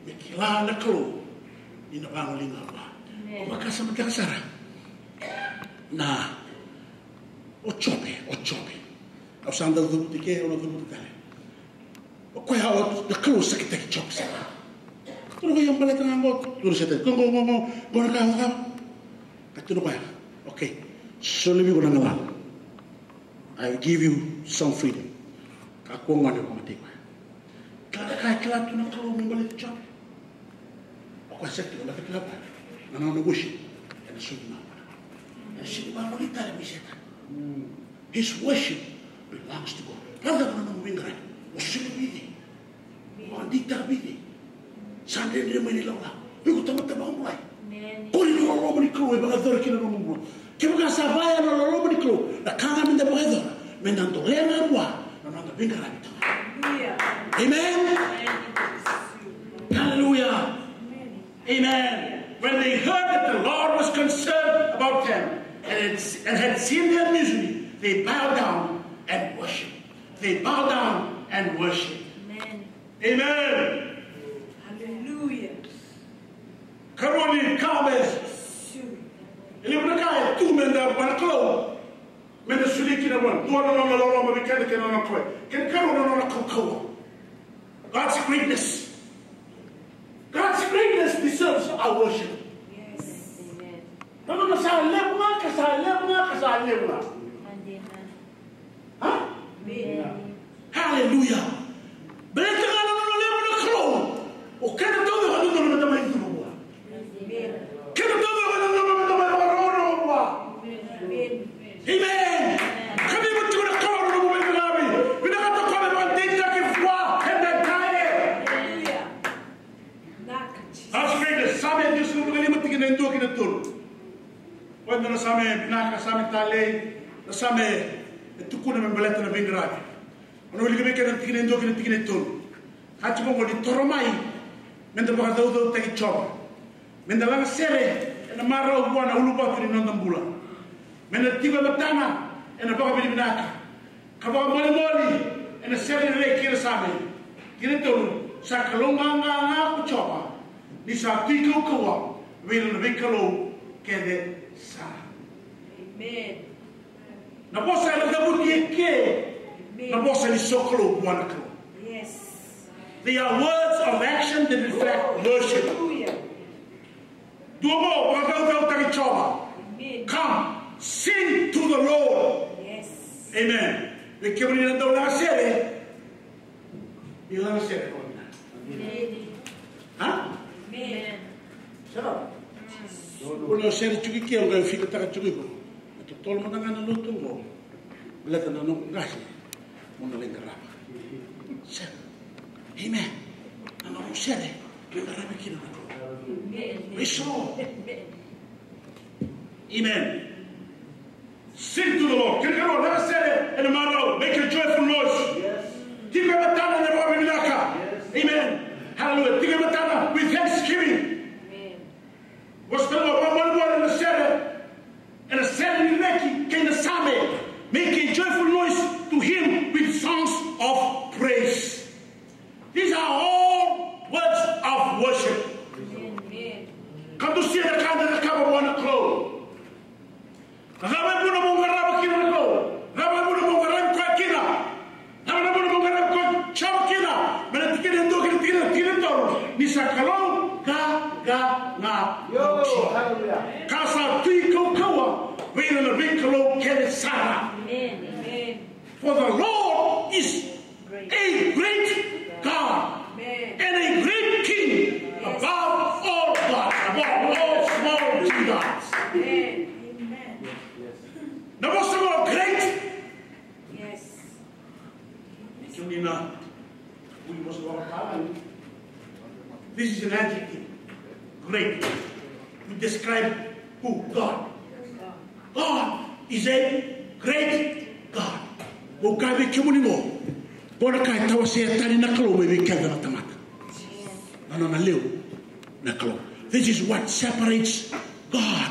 mikila na klo ina bangalinga ba obakasa matakasara na ochope ausanda do tike ono do tale ko ya o the klo sakite chop sa. Okay, so let me go on. I will give you some freedom. I'm going to take His worship belongs to God. Sunday dia main lawa. Iku teman-teman mulai. Kau ini orang Roman ikut, bagai orang kira Roman ikut. Kau kan sabaya orang Roman ikut. Nak kangen minta bagai orang. Menantu rena buah, menantu bingkar itu. Amen. Hallelujah. Amen. When they heard that the Lord was concerned about them and had seen their misery, they bowed down and worshipped. They bowed down and worshipped. Amen. Karoni Kabes. Ele bukan tu menda banaklo. Menda suliki na wan. Dua orang orang berbicara kena nak kau. Kena karoni orang kau. God's greatness. God's greatness deserves our worship. Yes. Amen. Kalau kasar lebna. Huh? Hallelujah. Berita kalau orang lebna kau. O kena tahu kalau orang macam itu. Amen. Kami betul nak kau orang boleh berlari. Bila kata kau memang tidak kifwa, hendak kaya. God's greatness. Sampai Yesus nunggu lima tiga nentu kita tur. Wanda na sampai binaka sampai tali, na sampai itu kuna membelat na bingrat. Ono lagi mereka tiga nentu kita tiga nentu. Hati mongo di toromai. Mental bakal tahu tadi coba. Mental lang sere. Na marau buana ulupa tu di nonton bulan. Mena tiba batana ena baka bini binaka. Kabaka moli ena seri re kira sabe. Kira tu sa kalonga nga kucoba. Ni sa tiko kawa wil na bikalo kede sa. Amen. Na bosa ena dabut ke. Na bosa ni sokolo buana ko. Yes. They are words of action that reflect worship. Duomo bagau taki coba. Come. Sing to the Lord. Yes. Amen. Le que venir a la serie. Y la serie. Amen. ¿Ah? Amen. Será. Una serie chiquita que eu fico tá chiquito. Tu todo mundo anda no tubo. Leta no gás. Una lenga rapa. Será. Amen. Não serie. Lenga rapa aqui no. Isso. Amen. Sing to the Lord. Can you never say it in a manner? Make a joyful noise. Yes. Amen. Hallelujah. With thanksgiving. Amen. Was the Lord one in the center and a seven in Neki came the Same. Make a joyful noise to Him with songs of praise. These are all words of worship. Amen. Come to see the kind of the cover one clothes. Ramai pun mengarap kira kau, ramai pun mengarap kau kira, ramai pun mengarap kau cakap kira, berarti kita itu ni sa kalong ga na kasa tui kawa wina na vikalo kere sara. For the Lord is a great God and a great King above all gods, above all small G gods. Now what's the word great? Yes. This is an adjective. Great. To describe who? God. God is a great God. Mokabe kimunimo. Bona kai tawa se tani nakalo me bikaga matamata. Anana leo nakalo. This is what separates God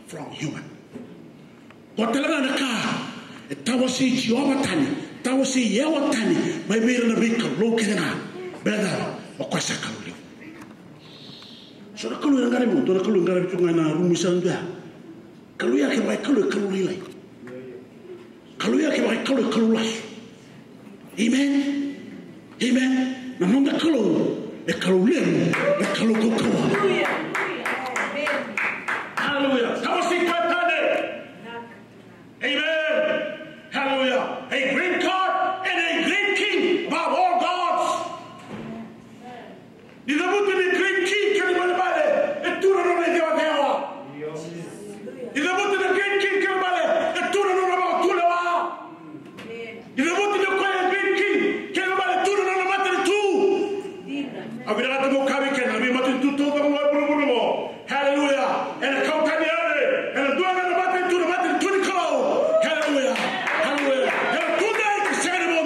from human. Kotalaga naka tawa se Jehovah tani, tawa se Yewa tani, mai bira na bikalo kena. Brother, okwasa kaluli. So nakalo ngare mo, to nakalo ngare tunga na rumisan dia. Kalu ya ke bai kalu lilai. Kalu ya ke bai kalu las. Amen. Amen. Na nonda kalu e kalu lem e kalu kokawa. Hallelujah. Come see patane. Amen. Hallelujah. A great God and a great King above all gods. Nidabutu ni great King kani balibale e tura no le dewa dewa. Nidabutu ni great King kani balibale e tura no ba tulewa. Nidabutu ni great King kani balibale tura no mate tu. Abirata mo kabi kani mi mate tu to ba mo. Hallelujah. And a company and a duana no mate tu no mate tu ni kalo. Hallelujah. Hallelujah. Ya tu dai ki sene mo.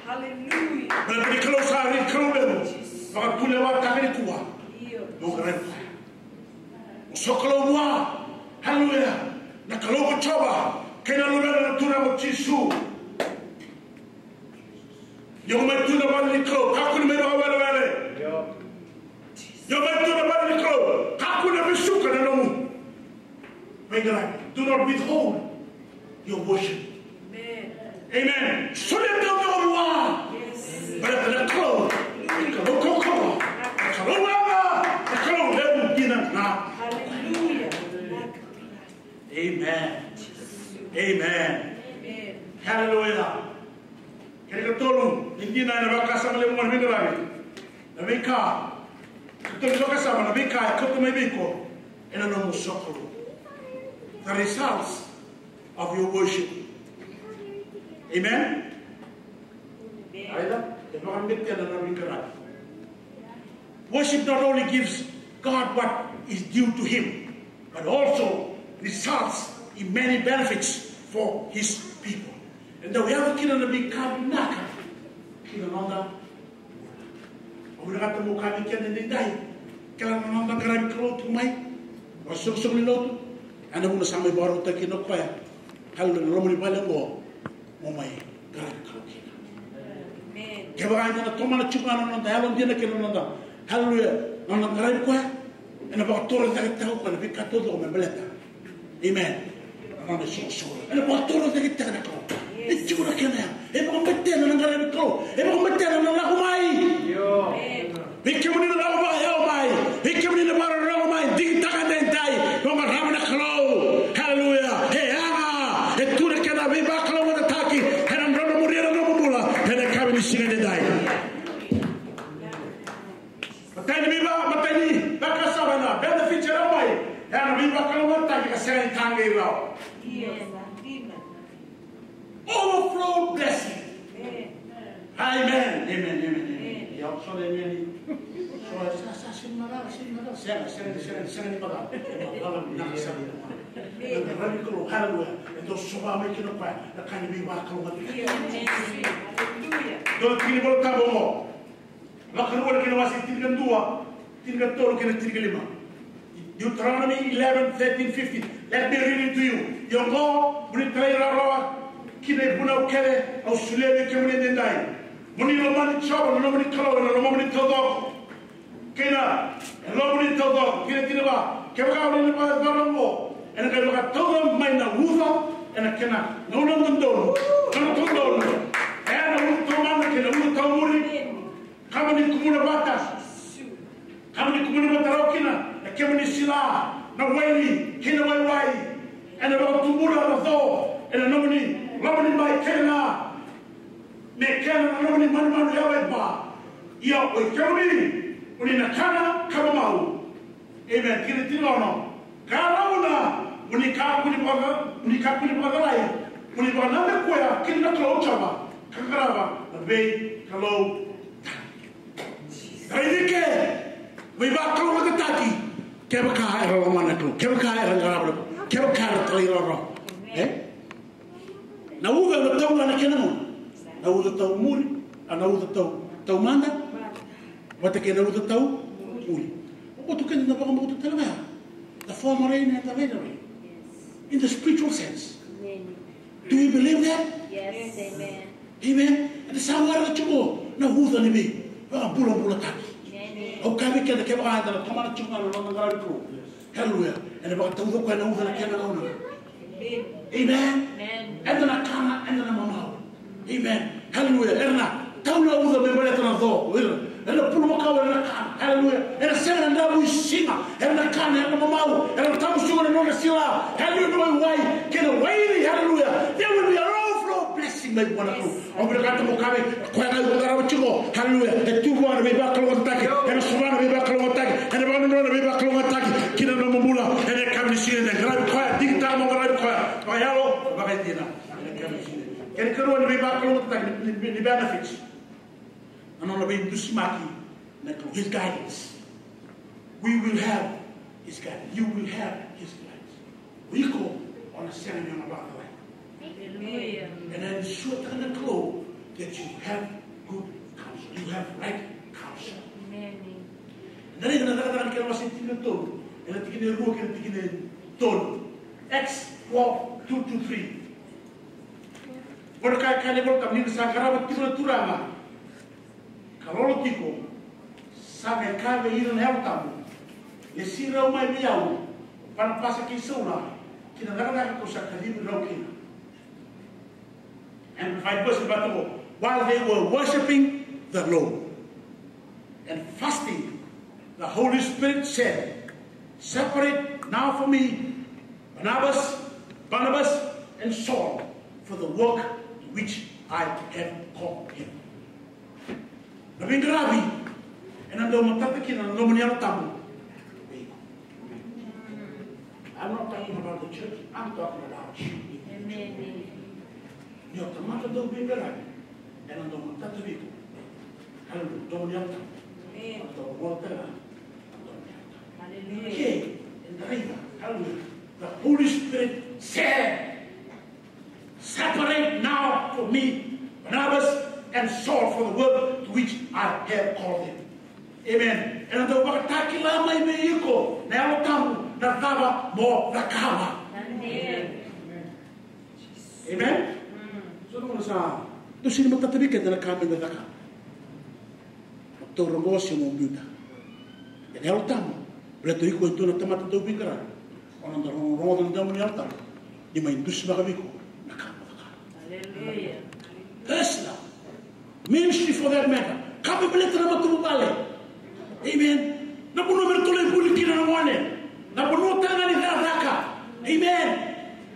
Hallelujah. But ni kalo sa ni kalo mo. Ba tulewa ta ni kuwa. No gren. Sokolo mwa. Hallelujah. Na kalo ko choba. Kena lo na tuna mo Jesu. Yo me tuna ba ni kalo. Ka ku me no ba ba. Yo me tuna ba ni kalo. Ka ku na bisuka na no. Do not withhold your worship. Amen. So let them know who are. But the clothes, hallelujah. Amen. Amen. Hallelujah. Kaya tolong hindi na nakasama le mo minarami. Nabika. Kung nakasama nabika, kung may biko, ina no musokolo. The results of your worship. Amen. Worship not only gives God what is due to Him, but also results in many benefits for His people. And the way we can be kabinaka, kinananda, obligata mo kami kaya ninday, kaya nananda karami kalo tumay, wasok liloto. Anda muna sampai baru tak kena kaya, hal dan lomri paling go, momai garam kalau kena. Kebagai mana tomana cuma nanda, halon dia nak kena nanda, hallelujah, nanda garam kaya, anda bawa turun tak tahu kau, lebih kata tu kau membelata, amen. Nanda sosok, anda bawa turun tak tahu kau, itu nak kena, bawa betul nanda garam kau, bawa betul nanda laku mai. Bikin ni laku mai, mai, bikin ni baru laku mai, ding tangan dentai, nongan ramai nak kalau. Hallelujah. Hey, ama. Itu nak kena bebas kalau mana taki. Henam rono muria rono mula. Henam kami ni singa dedai. Matanya bebas, matanya. Baka sabana. Benefit ramai. Henam bebas kalau mana taki kesenang tanggai rau. Overflow blessing. Amen. Amen. Amen. Ya, sorry amen. Sorry, marah. Saya ni marah. Kalau nak saya. Hallelujah. Então só vai que não vai. A carne bem vai com o outro. Então que ele volta bom. Lá que não vai que não vai se tirgan dua, tirgan tolo que não tirgan lima. Deuteronomy 11:13-15. Let me read it to you. Yo go, buni trai rawa, kine buna ukele, au sulebe ke muni dendai. Muni lo mani chaba, lo mani kalo, lo mani todo. Kena, lo mani todo. Kine tiraba. Kebaka muni pa dorongo. En dan kan we toch mijn hoeven en dan kan we nog een doen. Dan doen we. En dan moet we toch maar kunnen we toch moeilijk. sila, na waini, kina wai, and about tumura na tho, and a nomini mai kena, me kena nomini manu yawe ba, ia o kemi, uni na kana kamau. Amen. Kini tino no. Karauna, uni ka kuni pagalai, uni ba na koya, kini na klo chaba, kakaraba, na be kalo. Raidike, we ba klo makataki. Keba ka era mana klo, keba ka era ngarabro, keba ka era toliro. Na uga na tau na kenamo. Na uga tau muri, na uga tau manda. Wata ke na uga tau muri. O tu kena na ba mo tu tela. The former rain and the later rain. In the spiritual sense. Do you believe that? Yes, amen. Amen. And the samara chuo na uga ni bi. Ba bula taki. O kabi ke ke ba da tomara chunga no ngara ko. Hallelujah. And about tau ko na uga na ke na no. Amen. And then I come and then I'm out. Amen. Hallelujah. Erna, tau na uga me bale tana do. And the pull and the can. Hallelujah. And the seven and double sinner. And the can and the mamau. And the tamu sugar and the sila. Hallelujah. Why? Get away. Hallelujah. There will be an overflow blessing. Maybe one of you. Over the Gata Mokabe. Quite like what I would go. Hallelujah. The two want to be back along attack. And the Savannah be back along attack. And the one to be back along attack. Kina no Mamula. And they come to see it. And grab quiet. Dig down over right quiet. Mayalo. Bagatina. And they come to see it. And the one to be back along attack. The benefits. And on the way to Smaki, his guidance. We will have his guidance. You will have his guidance. We go on a ceremony about the life. Hallelujah. And then ensure to the clothes that you have good counsel. You have right counsel. Amen. And then you're going to get a tone. And then you're going to get a tone. Acts 12, 2 to 3. What can I call you? Sakara, Turama. Kalolo tiko, sabe kave iran heltamu, le sira umai miau, para pasa ki sauna, kina nagana ko sa kalimu rokina. And five verses about while they were worshiping the Lord and fasting, the Holy Spirit said, "Separate now for me Barnabas, and Saul for the work to which I have called him." Nabing grabe, and ang daw matatakin ang nominal tamu. I'm not talking about the church, I'm talking about you. Amen. Yung tamata daw bing grabe, and ang daw matatakin. Hallelujah, nominal tamu. Ang daw matatakin. Hallelujah. Okay, in the river, hallelujah, the Holy Spirit said, "Separate now for me Barnabas and Saul for the work to which I have called him." Amen. And the wakataki la mai meiko na alo tamu na tava mo nakama. Amen. So no sa do sino magtatabi ka na kami na nakama. To rongosyo mo buta. And alo tamu. Wala to iko ito na tamata do bigara. Ono na rongo na mo ni alo tamu. Di mai dus magabi ko nakama. Hallelujah. Tesla. Ministry for that matter. Capability na matubale. Amen. Na puno mertole puliti na ngone. Na puno tanga ni raka. Amen.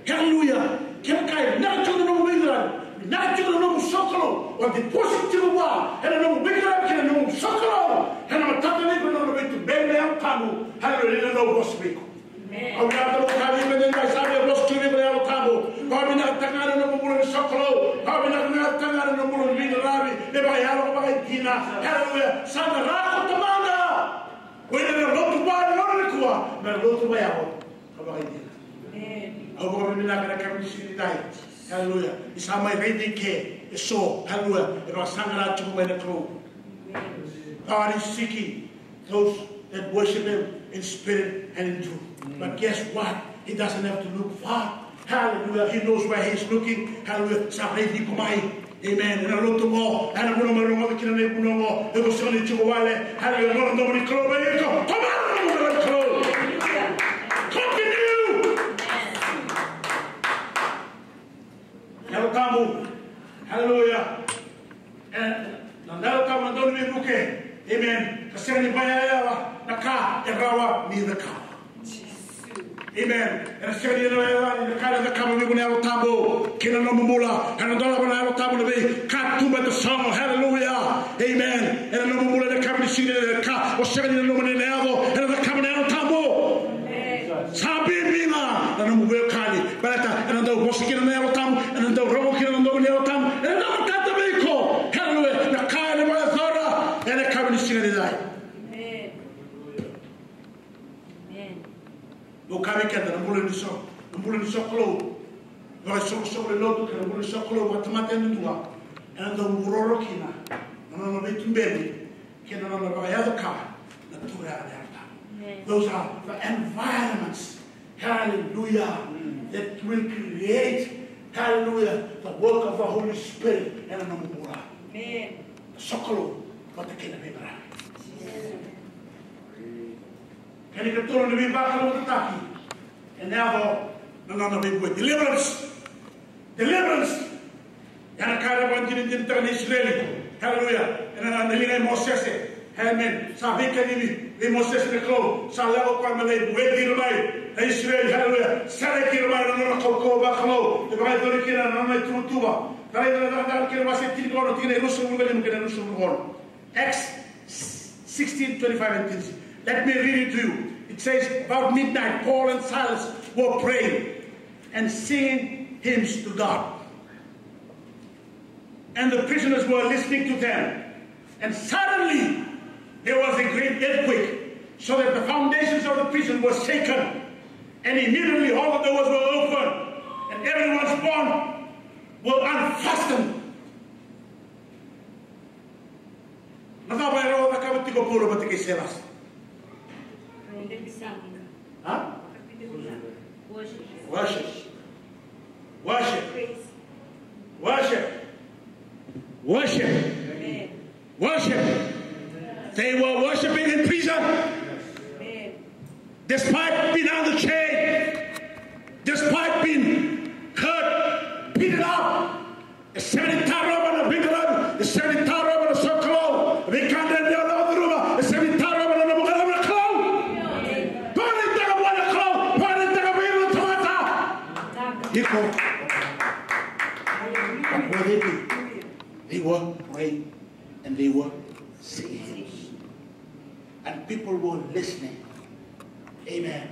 Hallelujah. Kaya na chuno no migran. Na chuno no sokolo. O deposit to wa. Era no migran kaya no sokolo. Era matata ni no betu bele am tamu. Hallelujah no bosbiko. Amen. Awya to kami meden ga sabe boskiri bele am tamu. Kami na tanga no mulo sokolo. Kami na tanga no mulo migrabi. Eba yaro ba tina. Hallelujah. Sana rako tamanga. Wena na lotu ba no rekua. Na lotu ba yao. Ba tina. Amen. Abu kami na kana kami sini dai. Hallelujah. Isama ready ke. So hallelujah. Eba sangara chuma na kro. God is seeking those that worship him in spirit and in truth. But guess what? He doesn't have to look far. Hallelujah. He knows where he's looking. Hallelujah. Sabredi kumai. Amen. And I look to more. And I'm going to know what can I do more. It was only to Hallelujah. Nobody close. Come on. Close. Continue. Hallelujah. And now come and don't be okay. Amen. Kasi ni bayaya naka erawa ni naka. Amen. And I said, you know, the kind of the common people now tabo, kina no mumula, and the dollar now tabo to be cut to the song, hallelujah. Amen. And the mumula the company singing the car was 70 no money now, and the common now tabo. Sabi Bima, and the mobile kali, but and the Boskin now tam, and the Robokin and the now tam, and the Catabeko, hallelujah, the kind of Zora, and the company singing the no kami kata na mula ni so klo no so le lotu kana mula so klo matamata ni tua and the muroro kina na no betu bebi kina na ba ya ka na tura ya. Those are the environments, hallelujah, that will create, hallelujah, the work of the Holy Spirit and the mura. Amen. Sokolo but the kina bebra. And he can turn to be back on the taki. And now, no, with deliverance. Deliverance. And a kind of one didn't turn Israeli. Hallelujah. And then the Lina Moses. Amen. Sabi Kanimi, the Moses in the clothes. Salao Kwamale, Wedi Ramai, Israel, hallelujah. Saraki Ramai, no Koko Bakalo, the Bible Kina, no Tuba. Acts 16, 25 and 30. Let me read it to you. It says, about midnight, Paul and Silas were praying and singing hymns to God. And the prisoners were listening to them. And suddenly, there was a great earthquake, so that the foundations of the prison were shaken. And immediately all the doors were opened, and everyone's bonds were unfastened. Huh? Worship. Worship. Worship. Worship. Worship. They were worshiping in prison. Despite being on the chain. Despite being hurt, beaten up. The 70 Taro and the big one, the 70 Taro and the circle. We can't end the other room. The 70 Taro and the they were praying and they were singing. And people were listening. Amen.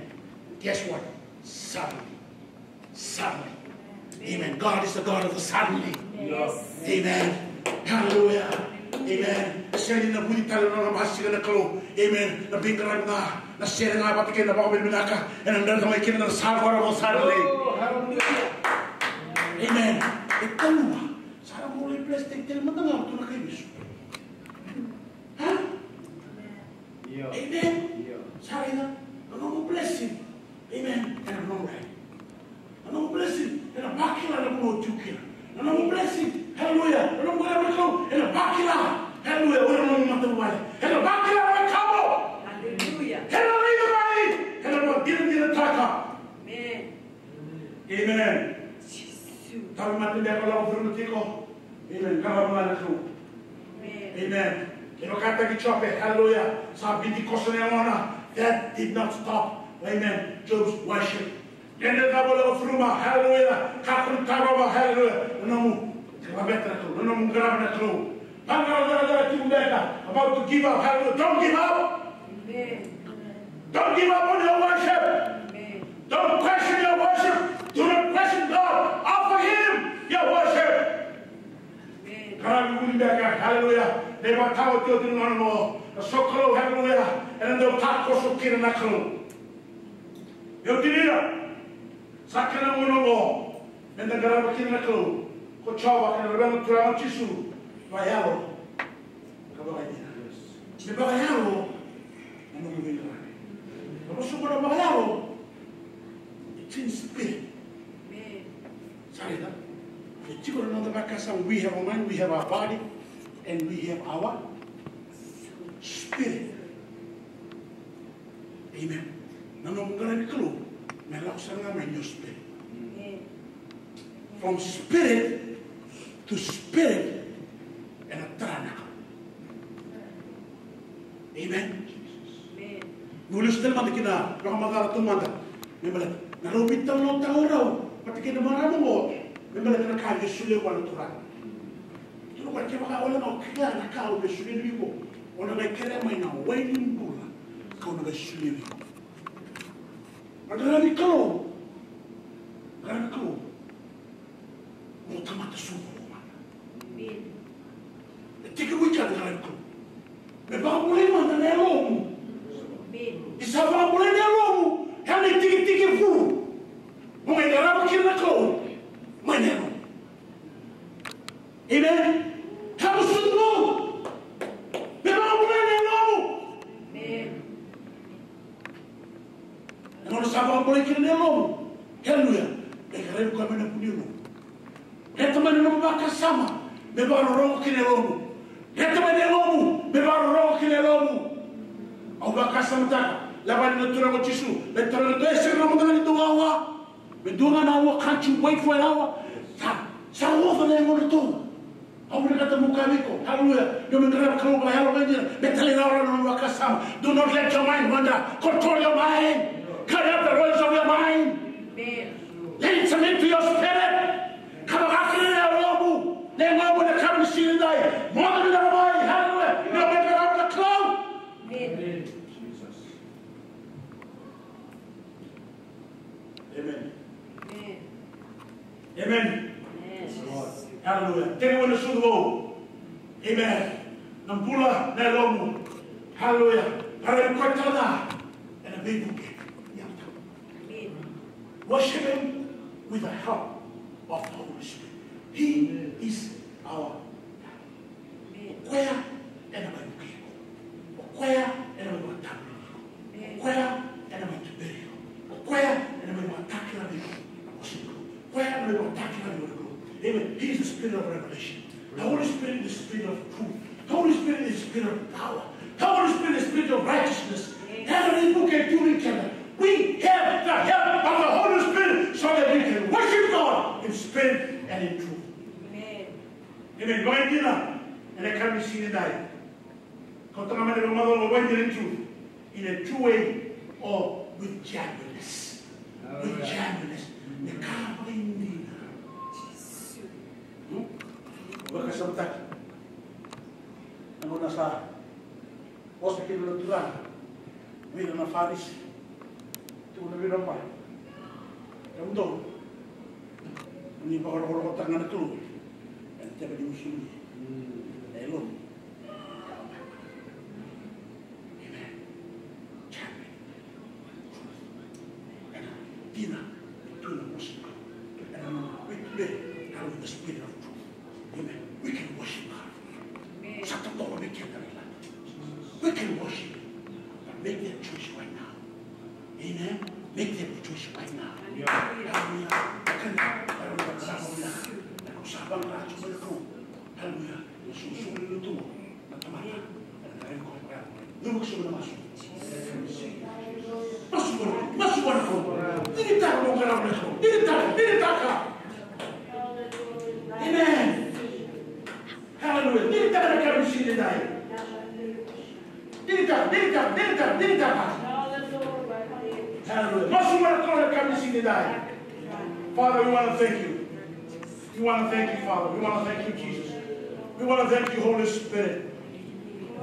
Guess what? Suddenly. Amen. God is the God of the suddenly. Yes. Amen. Hallelujah. Amen. Sending the booty telling on the Masjid and the Klo. Amen. The big Ragna. The sharing about the king of Bobby Minaka. And another way king of the Salvador of suddenly. Hallelujah. Amen. Ikaw sana mo rin plastic tayo matangam ito na kayo biso. Ha? Amen. Sorry na. Ano mo blessing? Amen. And ano mo rin? Ano mo blessing? And a bakila na mo tukira. Ano mo blessing? Hallelujah. Ano mo rin ito? And a bakila. Hallelujah. Wala mo matawala. And a bakila na kamo. Hallelujah. Hallelujah. Hallelujah. Dila taka. Amen. Amen. Kami mati dia kalau bermutiko, amen. Kalau mengaku, amen. Kalau kata kita hallelujah, sabi di kosan yang mana, that did not stop, amen. Job's worship. Dan dia kalau berumah, hallelujah. Kakun taruh, hallelujah. Namu, kerabet nak, namu kerabet nak. Bangga ada tim mereka about to give up, hallelujah. Don't give up. Don't give up on your worship. Don't question your worship. Do not question God. Offer Him your worship. Hallelujah. They were taught to do no more. The sokolo, hallelujah. And then the taco so kira nakalo. You did it. Sakana no more. And the garaba kira nakalo. Kochawa and the rebel to our chisu. Bayalo. Kabaidina. The Bayalo. And the moving line. The Musuma Bayalo. It's in spirit. Sorry, we have our mind, we have our body, and we have our spirit. Amen. Your spirit. From spirit to spirit and a trana. Amen. Nulis del mata kina, baka magala tumata. Memang nak bitar lo tahu rau, pati kita marah mo. Memang nak kaya sulit wala turan. Itu macam apa orang nak kaya nak kau bersulit ribu. Orang nak kaya main nak waiting pula. Kau nak bersulit ribu. Ada lagi kau. Ada kau. Mau tamat semua mana. Tiga wicara ada kau. Memang boleh mana nelomu. Isava boleh nelomu. Yang tiga puluh. Mengenai apa kira kau. Mana? Amen. Kamu sudah. Memang boleh nelomu. Kalau sahabat boleh kira nelomu. Haleluya. Mereka bukan mana pun nelomu. Mereka mana nelomu bakal sama. Memang orang kira nelomu. Mereka mana nelomu. Memang orang kira nelomu. Aku bakal sama tak. Laban itu turun ke Yesus. Lepas itu esok kamu dengan itu awak. Bendungan awak can't you wait for an hour. Sa offer them on the tongue. Aku nak kata muka miko. Haleluya. Dia menggerak kalau bahaya orang dia. Betul orang orang wakasam. Do not let your mind wander. Control your mind. Cut out the roads of your mind. Let it come into your spirit. Kalau akhirnya robu. Dia robu nak kamu sini dah. More than that boy. Haleluya. Dia menggerak the cloud. Amen. Amen. Haleluya. Tengok mana suruh. Amen. Nampula nelomu. Haleluya. Hari kota and a baby cake. Worship Him with the help of the Holy Spirit. He is our Okwea and a baby cake. Okwea and a baby cake. Okwea and a baby cake. Okwea and a baby cake. Amen. He is the spirit of revelation. The Holy Spirit is the spirit of truth. The Holy Spirit is the spirit of power. The Holy Spirit is the spirit of righteousness. Heavenly book and do each other. We have the help of the Holy Spirit so that we can worship God in spirit and in truth. Amen. Amen. Go and dinner. And I come to see the night. In truth. In a true way or with genuineness. With genuineness. The covering leader. Berkesempat. Namun nasa hospital ng Turan. Wala na Faris. Ito na binamay. Yung doon. Hindi pa ako tangan na tuloy. At tabi di mo sili. Elon. Amen. Champion. Tina. Worship. And with the spirit of truth. Amen. We can worship God. We can worship. But make that choice right now. Amen. Make that choice right now. Hallelujah. Hallelujah. Susunod ito mo. Natamata. Lumagsun na masuk. Masuk ako. Dinita mo ka lang ako. Dinita ka. Amen. Hallelujah. Dinita ka na kami sila tayo. Dinita ka. Hallelujah. Masuk ako na kami sila tayo. Father, we want to thank you. We want to thank you, Father. We want to thank you, Jesus. We want to thank you, Holy Spirit,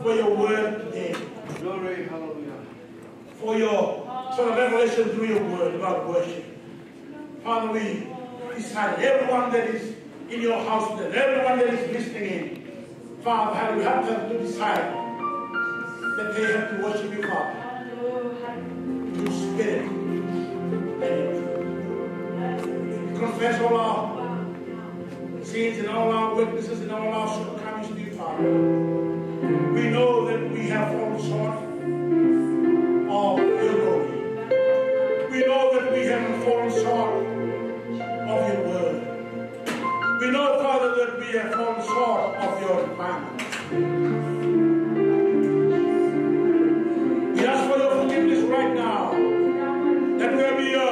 for your word today. Glory, hallelujah. For your sort of revelation through your word about worship. Father, we decide everyone that is in your house, that everyone that is listening in, Father, how we have them to decide that they have to worship you, Father, through spirit and in truth. Confess all our sins and all our weaknesses and all our shortcomings to you, Father. We know that we have fallen short of your glory. We know that we have fallen short of your word. We know, Father, that we have fallen short of your requirements. We ask for your forgiveness right now, that there will be a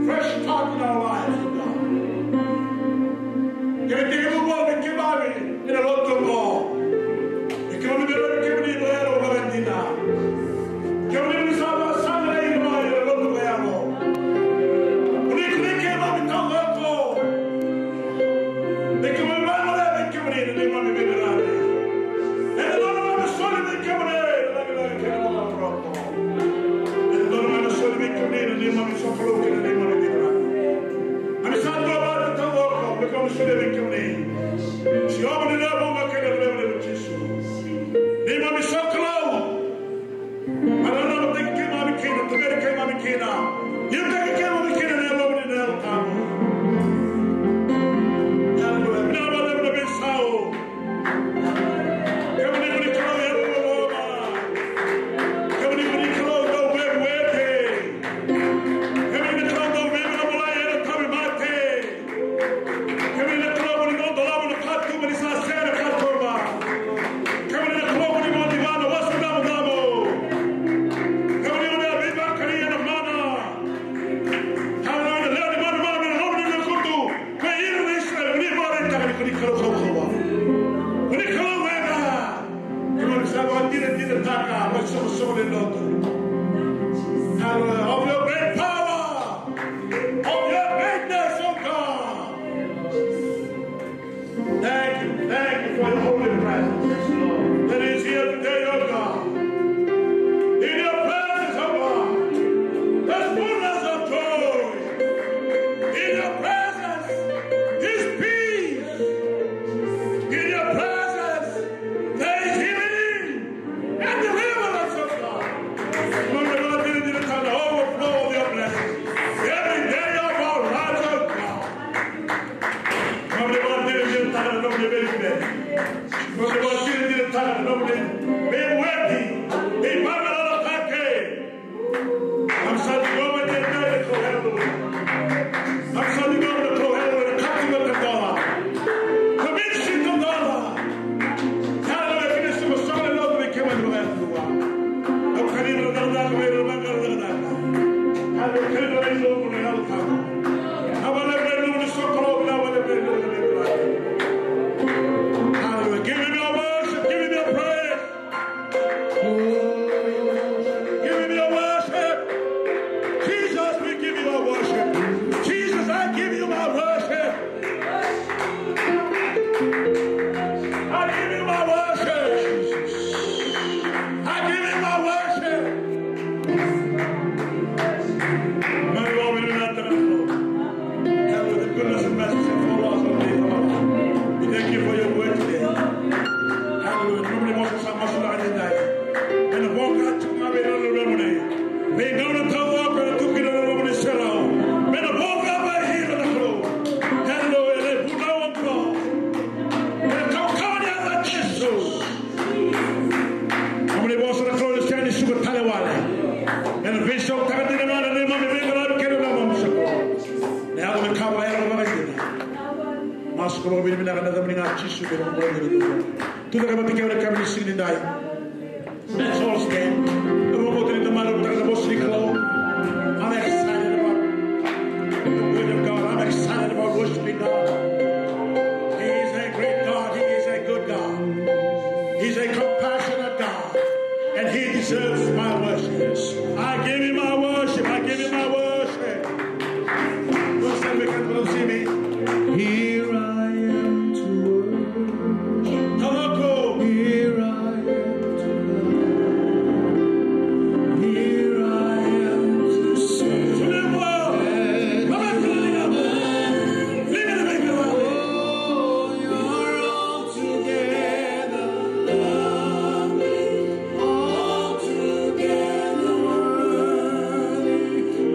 fresh start in our lives, oh God. Give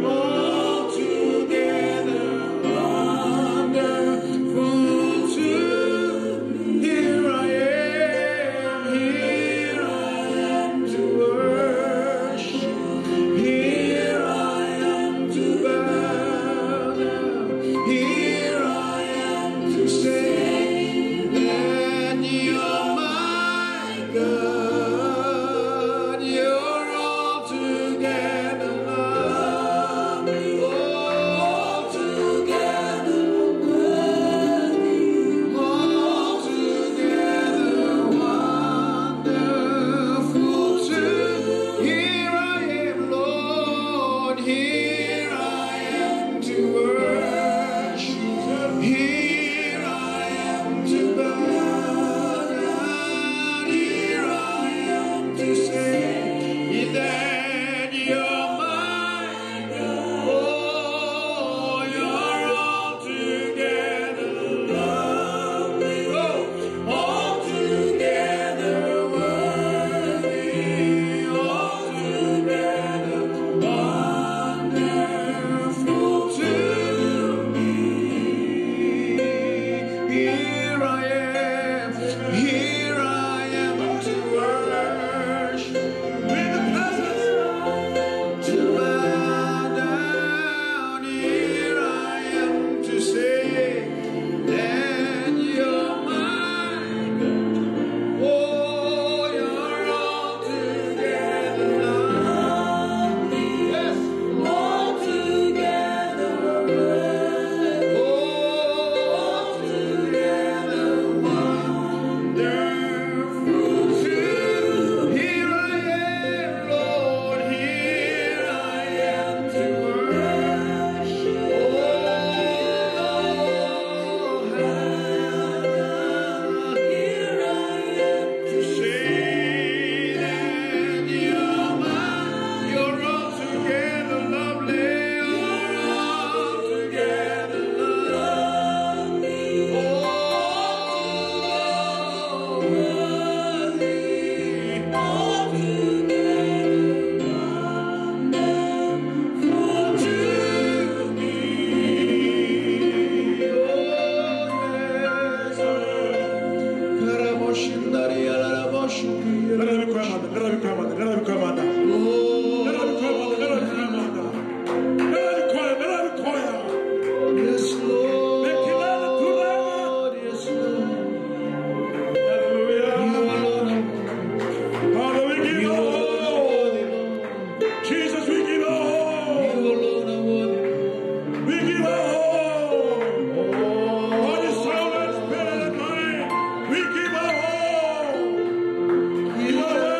Oh You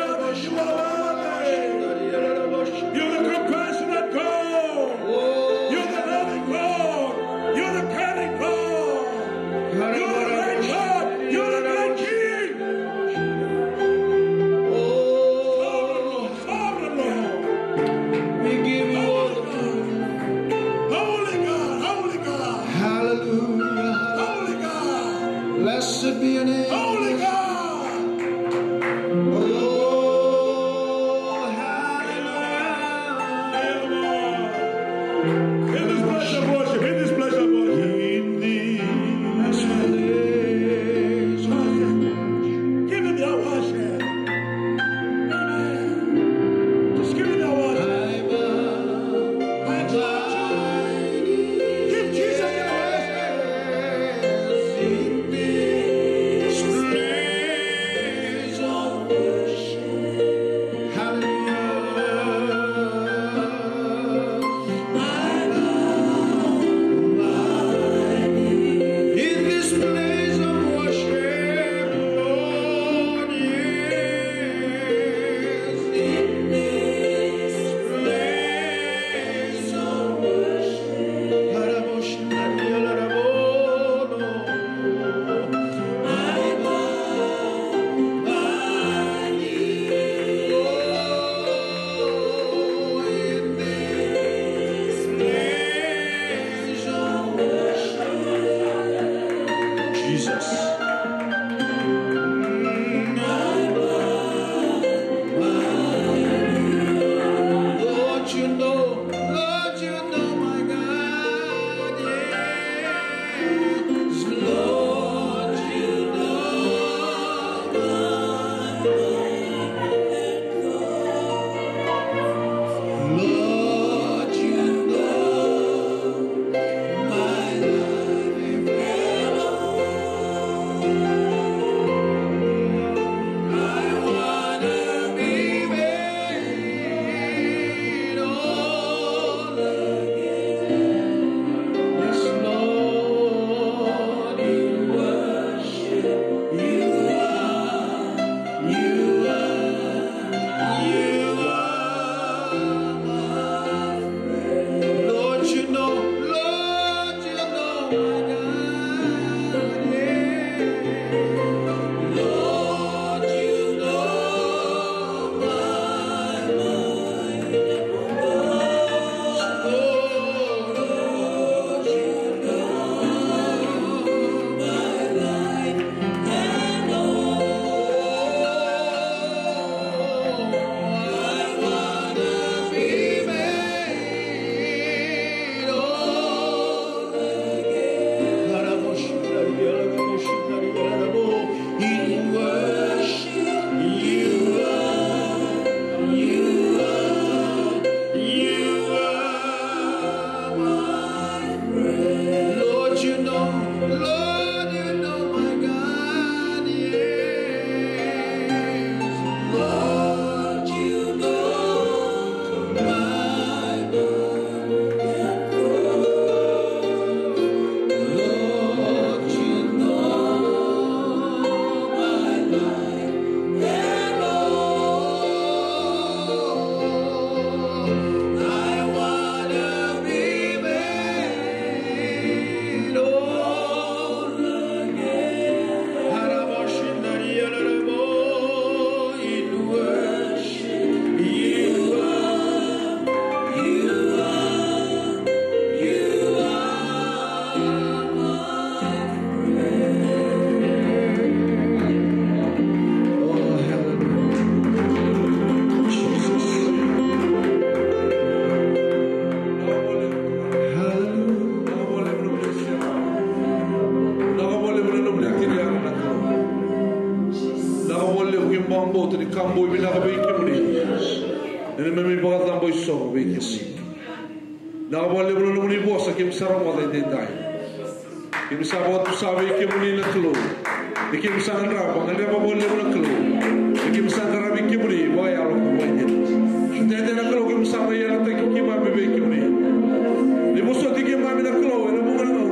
wale hui mambo te ni kambo i mina ka biki muni. Nene me mi baka tambo i so biki si. Na wale muna muni bosa ki msara mo dai dai. Ki msara mo tu sabe ki muni na klo. Ki msara ra ba ngale ba wale muna klo. Ki msara ra biki muni ba ya lo ko wale. Shute na klo ki msara ya na te ki ma be biki muni. Ni boso ti ki ma mi na klo na mo na mo.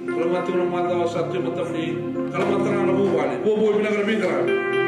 Kalau mati orang mata satu mata ni, kalau mati orang lalu balik, bobo bila kerja kerja.